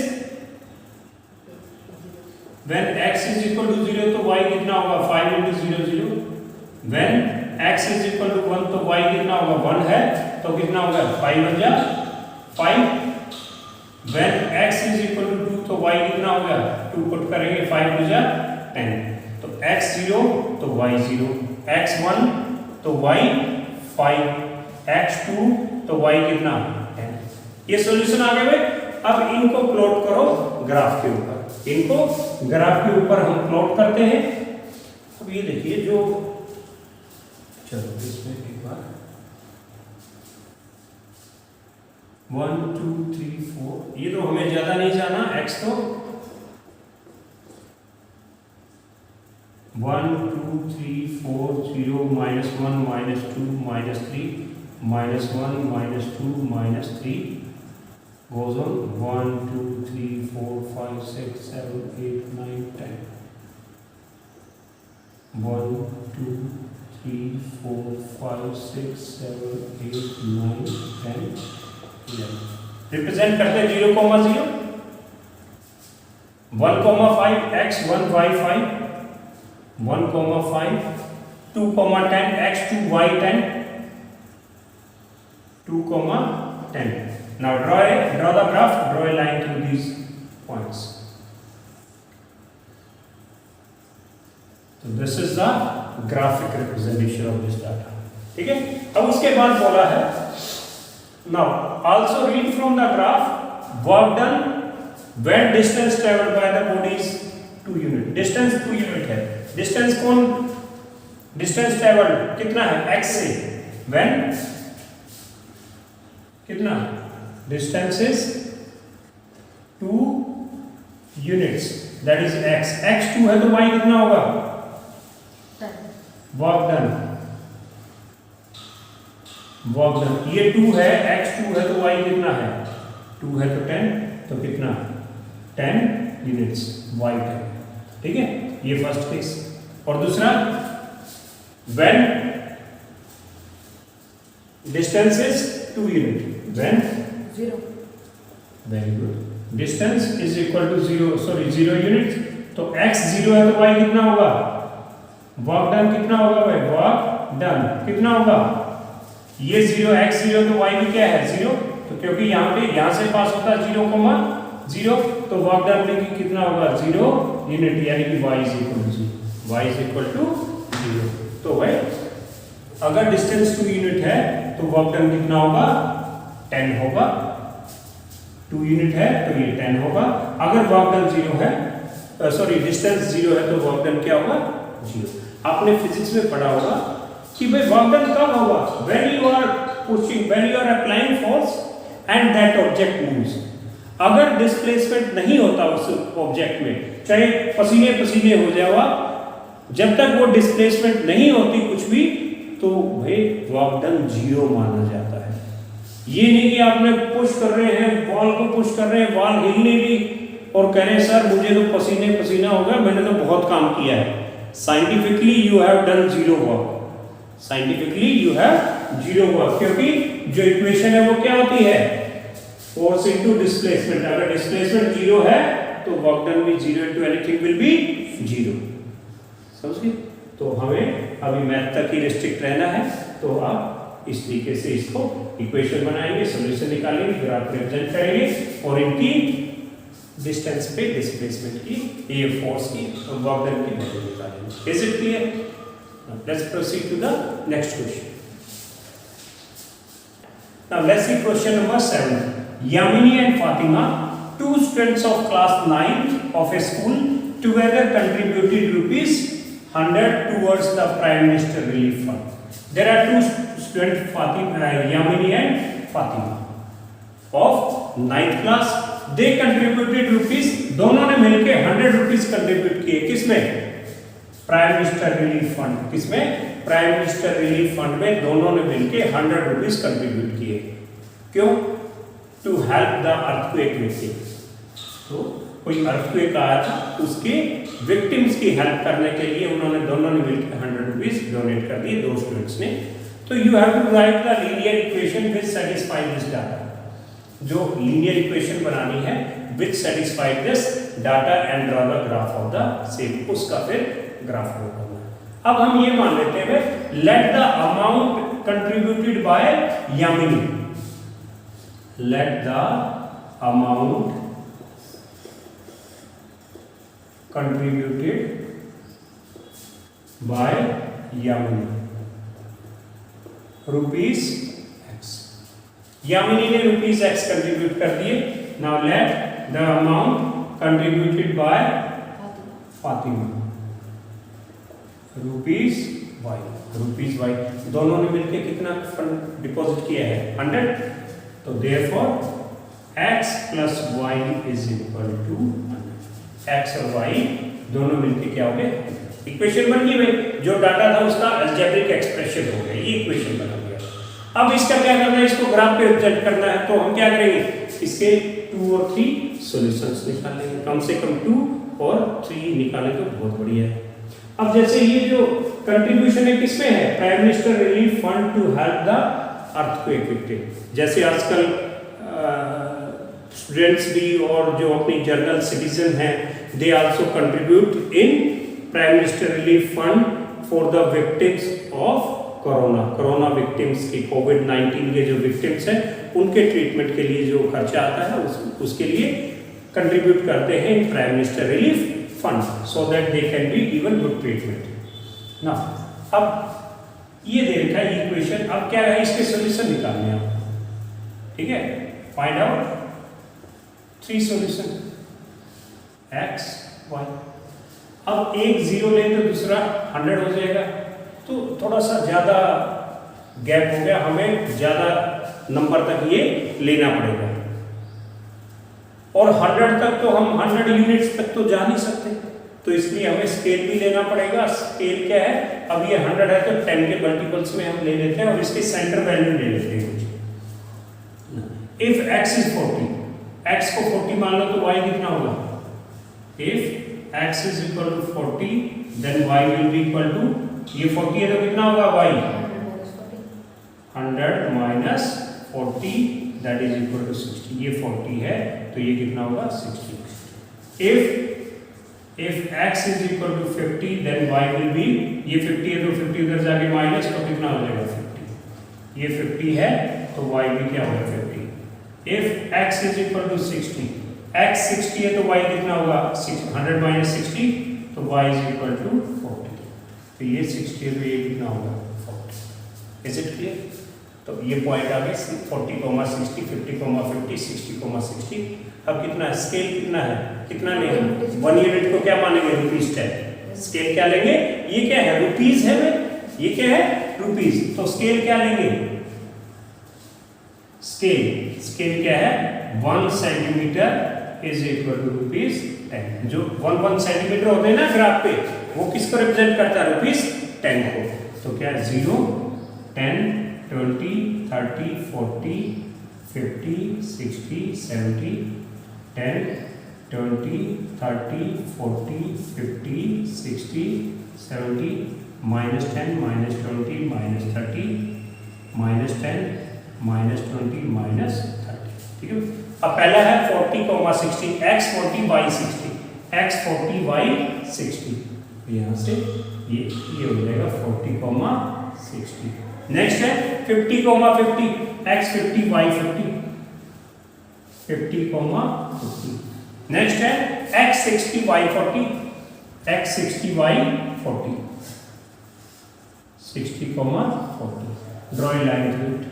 equal to 0 तो y कितना होगा, 5 into 0 0। when x is equal to 1 तो y कितना होगा, 1 है तो कितना होगा, 5 बन जा 5। when x is equal to 2 तो y कितना होगा, 2 पुट करेंगे 5 हो जा 10। तो x 0 तो y 0, x 1 तो y 5, x2 तो y कितना 10। ये सॉल्यूशन आ गए भाई। अब इनको प्लॉट करो ग्राफ के ऊपर, इनको ग्राफ के ऊपर हम प्लॉट करते हैं। अब ये देखिए जो चलो इसमें एक बार 1 2 3 4, ये तो हमें ज्यादा नहीं जाना, x तो 1 2 3 4 0 -1 -2 -3 -1 -2 -3 goes on 1 2 3 4 5 6 7 8 9 10 1 2 3 4 5 6 7 8 9 10 11 रिप्रेजेंट करते हैं 0, 0 1, 5 x 1 y 5 1, 5 2, 10 x 2 y 10 2, 10. Now draw the graph, draw a line through these points. So this is the graphic representation of this data. ठीक है, अब उसके बाद बोला है now also read from the graph work done when distance traveled by the body is 2 unit. distance 2 unit है, distance traveled कितना है x से, when कितना, distance is 2 units, that is x 2 है तो y कितना होगा, वर्क डन, ये 2 है, x 2 है तो y कितना है, 2 है तो 10, तो कितना 10 यूनिट्स y 10, ठीक है, ये फर्स्ट केस। और दूसरा when distance is 2 unit, when 0, very good, distance is equal to 0 units, तो x 0 है तो y कितना होगा, वर्क डन कितना होगा भाई, वर्क डन कितना होगा, ये 0 x 0 तो y भी क्या है 0, तो क्योंकि यहाँ से पास होता है 0, 0, तो वर्क डन में कितना होगा 0 यूनिट, यानी कि y इज इक्वल टू 0। तो भाई अगर डिस्टेंस 2 यूनिट है तो वर्क डन कितना होगा 10 होगा, 2 यूनिट है तो ये 10 होगा, अगर वर्क डन 0 है, डिस्टेंस 0 है तो वर्क डन क्या होगा 0। आपने फिजिक्स में पढ़ा होगा कि भाई वर्क डन कब होगा, when you are applying force and that object moves. अगर डिस्प्लेसमेंट नहीं होता उस ऑब्जेक्ट में, चाहे पसीने पसीने हो जाएगा, जब तक वो डिस्प्लेसमेंट नहीं होती कुछ भी, तो भाई वर्क डन 0 माना जाता है। ये नहीं कि आपने पुश कर रहे हैं, बॉल को पुश कर रहे हैं, बॉल हिलने भी और कह रहे हैं सर मुझे तो पसीने पसीना हो गया, मैंने तो बहुत काम किया है। Scientifically you have done 0 work, scientifically you have 0 work, क्योंकि जो इक्वेशन है वो क्या होती है, फोर्स इनटू डिस्प्लेसमेंट। अगर डिस्प्लेसमेंट 0 है तो वर्क डन भी 0 इनटू एनीथिंग विल बी 0। समझ गए? तो हमें अभी मैथ तक ही रिस्ट्रिक्ट रहना है, तो आप इस तरीके से इसको इक्वेशन बनाएंगे, सॉल्यूशन निकालेंगे, ग्राफ रिप्रेजेंट करेंगे और इनकी डिस्टेंस पे डिस्प्लेसमेंट की, ये फोर्स की और वर्क डन की वैल्यू निकालेंगे। Is it clear? Let's proceed to the next question. Now let's see question number 7. Yamini and Fatima, 2 students of class 9 of a school, together contributed rupees 100 towards the Prime Minister Relief Fund. There are 2 students, Yamini and Fatima, of 9th class. They contributed rupees, दोनों ने मिलके 100 rupees contribute किए, किसमें? Prime minister relief fund. किसमें? Prime minister relief fund में दोनों ने मिलके 100 रुपीज कंट्रीब्यूट किए। क्यों? To help the earthquake victim. तो कोई अर्थक्वेक आया था, उसके विक्टिम्स की हेल्प करने के लिए उन्होंने दोनों ने मिलकर 100 रुपीज डोनेट कर दिए, 2 स्टूडेंट्स ने। तो you have to write the linear equation which satisfy this data. जो लीनियर इक्वेशन बनानी है which satisfy this data and draw the graph of the same, उसका फिर ग्राफ ड्रॉ करना है। अब हम ये मान लेते हैं let the amount contributed by Yamini, let the amount contributed by Yamini rupees x. Yamini ने रुपीस एक्स कंट्रीब्यूट कर दिए। Now let the amount contributed by Fatima rupees y, rupees y, दोनों ने मिलकर कितना फंड डिपॉजिट किया है 100, तो therefore x plus y is equal to 100। x और y दोनों मिलकर क्या हो गए, इक्वेशन बन गई भाई, जो डाटा था उसका अलजेब्रिक एक्सप्रेशन हो गया, ये इक्वेशन बन गया। अब इसका क्या करना है, इसको ग्राफ पे रिप्रेजेंट करना है, तो हम क्या करेंगे, इसके 2 और 3 सॉल्यूशंस निकाल लेंगे, कम से कम 2 और 3 निकालें तो बहुत बढ़िया है। अब जैसे ये जो कंट्रीब्यूशन है किसमें है, prime minister relief fund to help the earthquake victim, जैसे आजकल स्टूडेंट्स भी और जो अपनी जनरल सिटीजन हैं, they also contribute in prime minister relief fund for the victims of corona victims की, कोविड-19 के जो विक्टिम्स हैं उनके ट्रीटमेंट के लिए जो खर्चा आता है उसके लिए कंट्रीब्यूट करते हैं इन prime minister relief fund, so that they can be given good treatment ना। अब ये दे रखा है इक्वेशन, अब क्या है, इसके सॉल्यूशन निकालने हैं, ठीक है, find out 3 solution x y। अब एक 0 ले तो दूसरा 100 हो जाएगा, तो थोड़ा सा ज्यादा गैप हो गया, हमें ज्यादा नंबर तक ये लेना पड़ेगा, और 100 तक तो हम 100 यूनिट्स तक तो जा नहीं सकते, तो इसलिए हमें स्केल भी लेना पड़ेगा। स्केल क्या है, अब ये 100 है तो 10 के मल्टीपल्स में हम ले लेते हैं और इसके सेंटर वैल्यू ले लेते हैं। इफ x इज 40, x को 40 मान लो तो y कितना होगा, if x is equal to 40 then y will be equal to, ये 40 है तो कितना होगा y, 100 minus 40 that is equal to 60, ये 40 है तो ये कितना होगा 60। If x is equal to 50 then y will be, ये 50 है तो 50 उधर जाके माइनस, तो कितना हो जाएगा 50, ये 50 है तो y भी क्या होगा 50। If x is equal to 60, x 60 है तो y कितना होगा 100 माइनस 60, तो y इज इक्वल टू 40, तो ये 60 है तो ये कितना होगा 40। Is it clear? तो ये पॉइंट आ गए 40, 60, 50, 50, 60, अब कितना स्केल कितना है, कितना लेंगे, 1 यूनिट को क्या मानेंगे, ₹10। स्केल क्या लेंगे, ये क्या है रुपीस है भाई, ये क्या है रुपीस, तो स्केल क्या लेंगे, स्केल क्या है 1 सेंटीमीटर इज इक्वल टू ₹10। जो 1 सेंटीमीटर होते हैं ना ग्राफ पे, वो किसको रिप्रेजेंट करता है, ₹10 को, तो क्या 0, 10, 20, 30, 40, 50, 60, 70, 10, 20, 30, 40, 50, 60, 70, -10, -20, -30, -10, -20, -30, ठीक है। अब पहला है 40, 60, x 40 y 60, x 40 y 60, यहाँ से ये हो जाएगा 40, 60। नेक्स्ट है 50, 50, x 50 y 50, 50, 50। नेक्स्ट है x 60 y 40, x 60 y 40, 60, 40। Draw a line through it.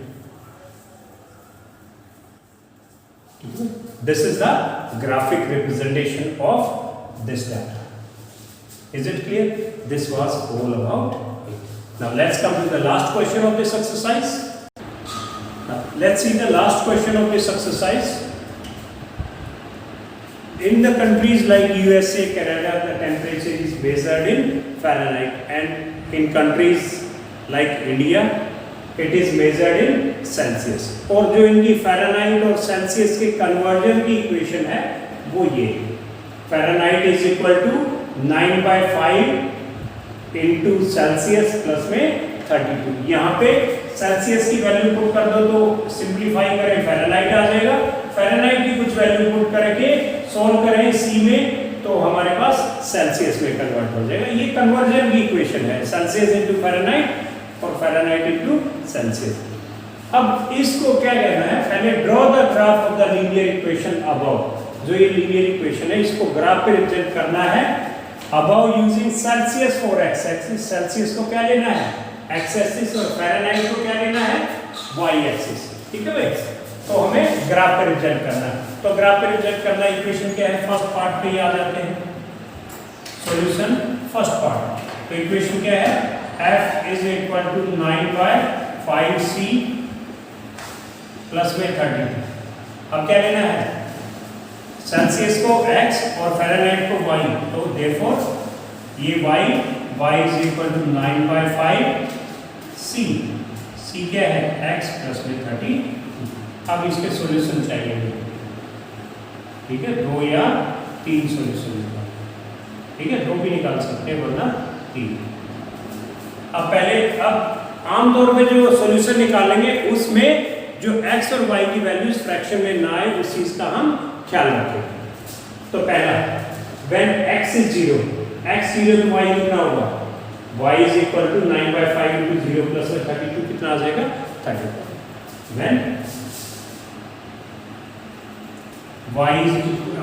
This is the graphic representation of this data. Is it clear? This was all about it. Now let's come to the last question of this exercise. Now let's see the last question of this exercise. In the countries like USA, Canada, the temperature is measured in Fahrenheit, and in countries like India, it is measured in Celsius. और जो इनकी Fahrenheit और Celsius के conversion की equation है वो ये, Fahrenheit is equal to 9/5 into Celsius plus में 32। यहाँ पे सेल्सियस की वैल्यू पुट कर दो तो सिंप्लीफाई करें फ़ारेनहाइट आ जाएगा, फ़ारेनहाइट की कुछ वैल्यू पुट करके सोल्व करें सी में तो हमारे पास सेल्सियस में कन्वर्ट हो जाएगा। ये कन्वर्जन की इक्वेशन है, सेल्सियस इंटू फ़ारेनहाइट और फ़ारेनहाइट इनटू सेल्सियस। अब इसको क्या कहना है, पहले draw the graph of the linear equation above. जो ये लीनियर इक्वेशन है इसको ग्राफ पे रिप्रेजेंट करना है above using Celsius for x axis. Celsius को क्या लेना है x एक्सिस और फ़ारेनहाइट को क्या लेना है y एक्सिस, ठीक है भाई। तो हमें ग्राफ पे रिप्रेजेंट करना है, तो ग्राफ पे रिप्रेजेंट करना इक्वेशन क्या है, फर्स्ट पार्ट पे आ जाते हैं, सॉल्यूशन फर्स्ट पार्ट। तो इक्वेशन क्या है f is equal to 9/5c plus में 30। अब क्या लेना है, सेल्सियस को x और फ़ारेनहाइट को y, तो देयरफॉर ये y is equal to 9/5c, c क्या है x प्लस में 30। अब इसके सॉल्यूशन चाहिए, ठीक है, 2 या 3 सॉल्यूशन निकाल, ठीक है, 2 भी निकाल सकते हैं वरना 3। अब आमतौर पे जो सॉल्यूशन निकालेंगे उसमें जो x और y की वैल्यूज फ्रैक्शन में ना आए उस चीज का हम ख्याल रखें। तो पहला when x is 0 तो y कितना होगा, y is equal to 9/5 into 0 plus 32 कितना आ जाएगा 30।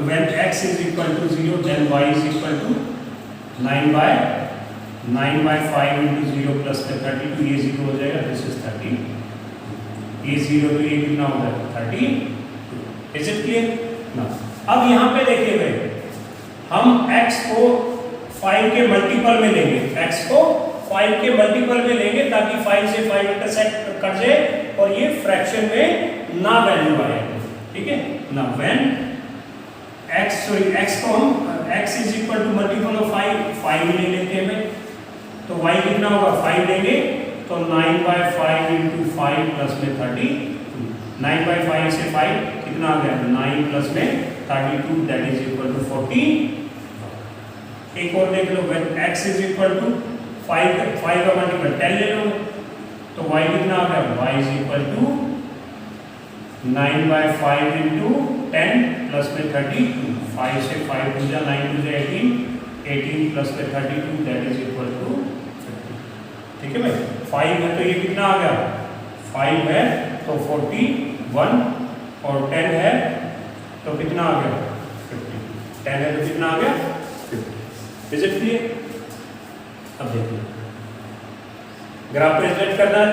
when x is equal to 0 then y is equal to 9/5 into 0 plus 32, ये 0 हो जाएगा, this is 30, ये 0 तो ये कितना होगा 30। इज इट क्लियर ना। अब यहाँ पे देखिए भाई, हम x को 5 के मल्टीपल में लेंगे, x को 5 के मल्टीपल में लेंगे ताकि 5 से 5 इंटरसेक्ट कर जाए और ये फ्रैक्शन में ना वैल्यू आए, ठीक है ना। when x को हम x is equal to multiple of 5 ही ले लेते हैं भाई, तो y कितना होगा 5 लेंगे तो 9/5 into 5 प्लस में 32, 9/5 से 5 कितना आ गया 9 प्लस में 32, दैट इज इक्वल टू 40। एक और देख लो, when x is equal to 5 का मल्टीपल 10 ले लो तो y कितना आ गया, y is equal to 9/5 into 10 plus में 32, 5 से 5 टू जा 9 टू जा 18 प्लस में 32, दैट इज इक्वल टू 50। ठीक है भाई, 5 है तो ये कितना आ गया 5 है तो 41 और 10 है तो कितना आ गया 50, 10 है तो कितना आ गया 50। Is it clear. अब देखिए ग्राफ प्रेजेंट करना है।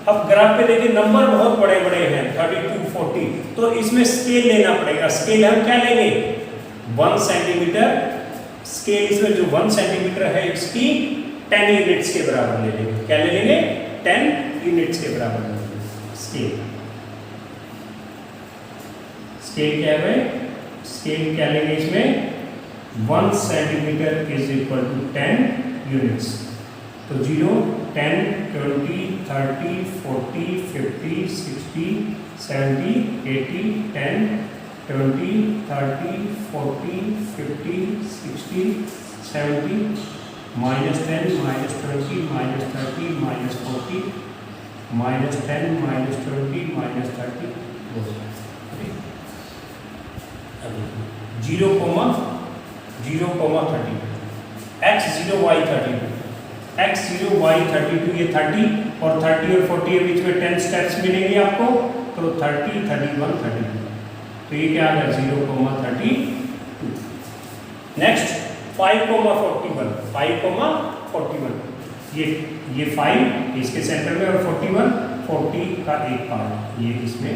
अब ग्राफ पे देखिए नंबर बहुत बड़े बड़े हैं 32, 40, तो इसमें स्केल लेना पड़ेगा। स्केल हम क्या लेंगे 1 सेंटीमीटर, स्केल इसमें जो 1 सेंटीमीटर है इसकी 10 यूनिट्स के बराबर ले लेंगे। क्या ले लेंगे 10 यूनिट्स के बराबर ले लेंगे स्केल। स्केल क्या है, स्केल क्या लेंगे इसमें 1 centimetre is equal to 10 units. तो 0, 10, 20, 30, 40, 50, 60, 70, 80, 10, 20, 30, 40, 50, 60, 70, -10, -20, -30, -40, -10, -20, -30, 0, 30, x 0 y 32, x 0 y 32, ये 30 और 30 और 40 के बीच में 10 स्टेप्स मिलेंगे आपको, तो 30, 31, 32, तो ये क्या आ गया 0, 32। नेक्स्ट 5,41, 5,41, ये 5 इसके सेंटर में और 41 40 का एक पार्ट ये इसमें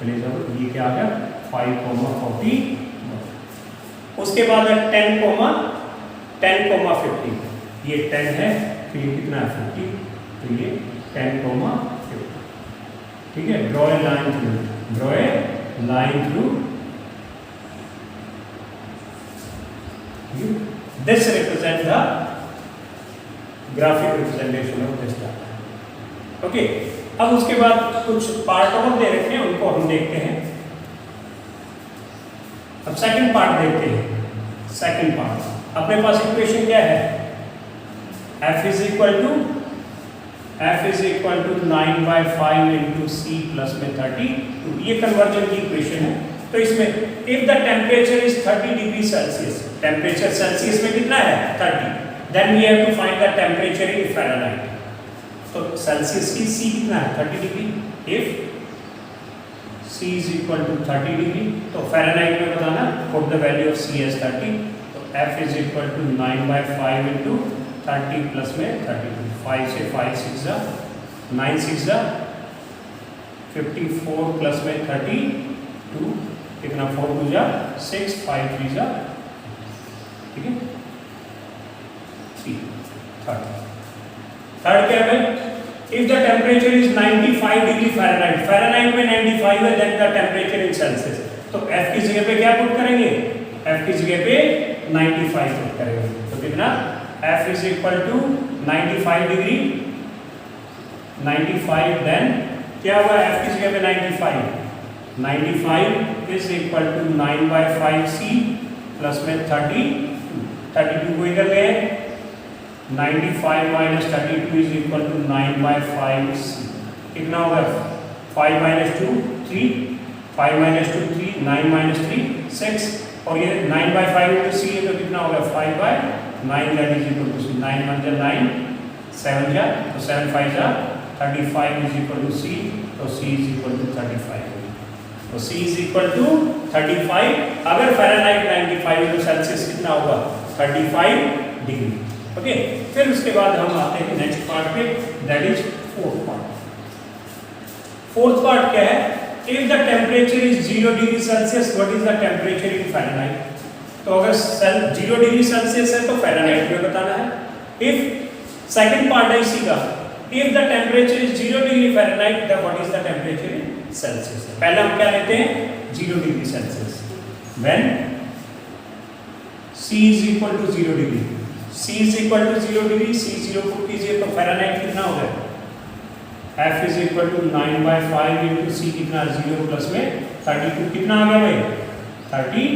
चले जाओ, ये क्या आ गया 5,40। उसके बाद है 10,50, ये 10 है तो ये कितना है 50, तो ये 10,50, ठीक है। Draw a line through, draw a line through this represent the graphic representation of this data. Okay, अब उसके बाद कुछ पार्ट और दे रखे हैं, उनको हम देखते हैं। अब सेकंड पार्ट देखते हैं। सेकंड पार्ट अपने पास इक्वेशन क्या है, f is equal to 9/5 into c plus में 32, ये कन्वर्जन की इक्वेशन है। तो इसमें if the temperature is 30 degree Celsius, temperature Celsius में कितना है 30, then we have to find the temperature in Fahrenheit. तो सेल्सियस की c कितना है 30 degree, if c is equal to 30 degree, तो फ़ारेनहाइट में बताना, put the value of c as 30, तो f is equal to 9/5 into 30 plus में 32, 5 से 5 6 जा 9 6 जा 54 प्लस में 32, कितना 4 2 जा 6 5 3 जा, ठीक है 30 थर्ड क्या है, if the temperature is 95 degree Fahrenheit, Fahrenheit में 95 है, then the temperature in Celsius, तो F की जगह पे क्या पुट करेंगे, F की जगह पे 95 पुट करेंगे, तो कितना F is equal to 95 degree, 95, देन क्या हुआ F की जगह पे 95 is equal to 9/5C plus में 32 को इधर ले, 95 minus 32 is equal to 9/5C, कितना होगा 5 माइनस 2 3, 5 माइनस 2 3, 9 माइनस 3 6, और ये 9/5 इंटू C है तो कितना होगा 5/9, दैट इज इक्वल टू 9 1 जा 9, 7 जा तो 7 5 जा 35 इज इक्वल टू C, तो C इज इक्वल टू 35, तो C इज इक्वल टू 35, अगर फ़ारेनहाइट 95 है तो सेल्सियस कितना होगा 35 डिग्री। ओके, फिर उसके बाद हम आते हैं नेक्स्ट पार्ट पे, that is fourth part. Fourth part क्या है, if the temperature is 0 degree Celsius, what is the temperature in Fahrenheit, तो अगर 0 डिग्री सेल्सियस है तो फ़ारेनहाइट में बताना है। इफ सेकंड पार्ट है इसी का, if the temperature is 0 degree Fahrenheit, the what is the temperature in Celsius. पहले हम क्या लेते हैं 0 degree Celsius, when C is equal to 0 degree, C is equal to 0 degree, C 0 put कीजिए तो फ़ारेनहाइट कितना हो गया, F is equal to 9/5 into C कितना 0 प्लस में 32, कितना आ गया भाई 32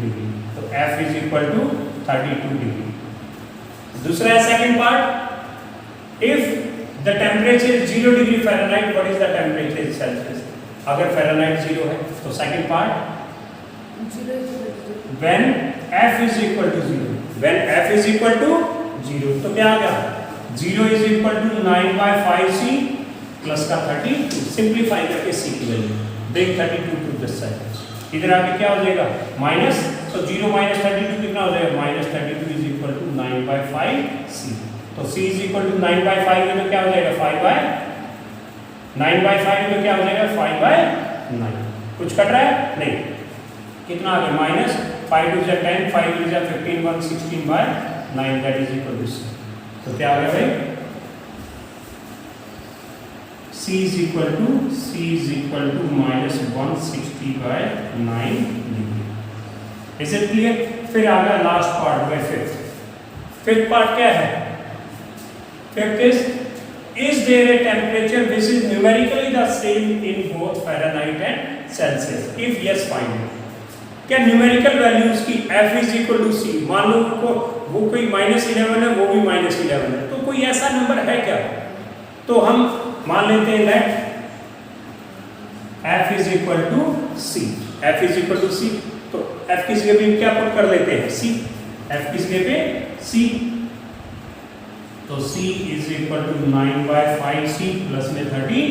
डिग्री, तो F is equal to 32 degree. दूसरा है second part, if the temperature is 0 degree Fahrenheit, what is the temperature in Celsius, अगर फ़ारेनहाइट 0 है तो second part, when F is equal to 0, when F is equal to 0, तो क्या आ गया 0 is equal to 9/5C plus का 32, simplify करके C की value, bring 32 to this side, इधर आके क्या हो जाएगा माइनस, तो 0 माइनस 32 कितना हो जाएगा, minus 32 is equal to 9/5C, तो C इज इक्वल टू 9/5 में तो क्या हो जाएगा 9/5 में क्या हो जाएगा 5/9, कुछ कट रहा है नहीं, कितना आ गया माइनस 5 2 जा 10, 5 3 जा 15, 1 16/9, that is equal to C, तो क्या आ गया भाई C is equal to minus 160/9 degree. Is it clear? फिर आ गया last part by fifth part क्या है, fifth is there a temperature which is numerically the same in both Fahrenheit and Celsius? If yes, find it. क्या numerical values की F is equal to C, मान लो वो कोई -11 है, वो भी -11 है, तो कोई ऐसा नंबर है क्या, तो हम मान लेते हैं that F is equal to C, F is equal to C, तो F की जगह पे क्या पुट कर लेते हैं C, F की जगह पे C, तो C is equal to 9/5C plus में 32।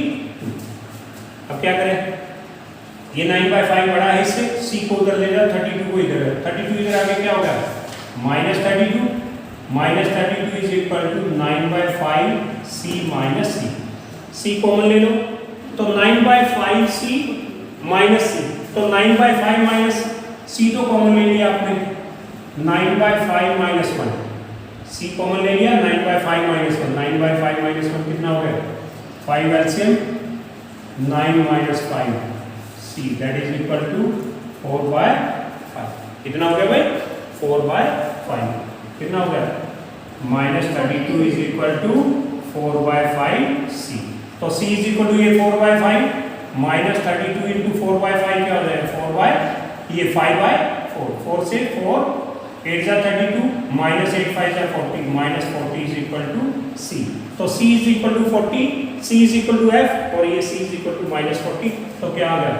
अब क्या करें, ये 9/5 बड़ा है इससे, C को उधर ले जाओ, 32 को इधर है, 32 इधर आगे क्या होगा -32 is equal to 9/5C minus C, C common ले लो, तो 9/5C माइनस C, तो 9/5 माइनस C तो कॉमन ले लिया आपने, 9/5 माइनस 1, C कॉमन ले लिया, 9/5 माइनस 1, 9/5 माइनस 1 कितना हो गया 5 LCM, 9 minus 5 C, that is equal to 4/5, कितना हो गया भाई 4/5, कितना हो गया -32 इज इक्वल टू 4/5C, तो C इज इक्वल टू ये 4/5 -32 इंटू 4/5 क्या हो जाएगा 5/4, 4 से 4 8 जा 32 -8 5 जा 40, -40 इज इक्वल टू C, तो C is equal to 40, C is equal to F, और ये C इज इक्वल टू -40, तो क्या आ गया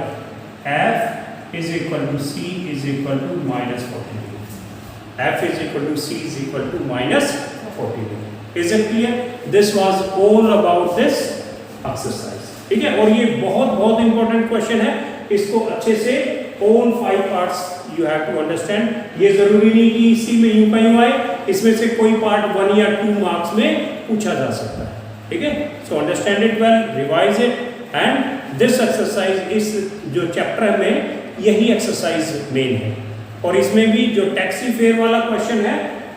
F is equal to C is equal to -40, F is equal to C is equal to -40। Is it clear? This was all about this exercise, ठीक है, और ये बहुत इंपॉर्टेंट क्वेश्चन है, इसको अच्छे से all 5 parts you have to understand. ये जरूरी नहीं कि इसी में यूं का यूं आए, इसमें से कोई पार्ट 1 या 2 मार्क्स में पूछा जा सकता है, ठीक है। So understand it well, revise it, and this exercise, इस जो चैप्टर में यही एक्सरसाइज मेन है, और इसमें भी जो टैक्सी फेयर वाला क्वेश्चन है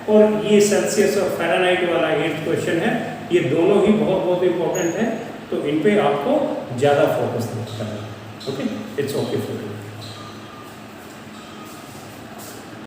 और ये सेल्सियस और फ़ारेनहाइट वाला 8th क्वेश्चन है, ये दोनों ही बहुत बहुत इंपॉर्टेंट है, तो इन पे आपको ज़्यादा फोकस करना है। Okay, it's okay for you.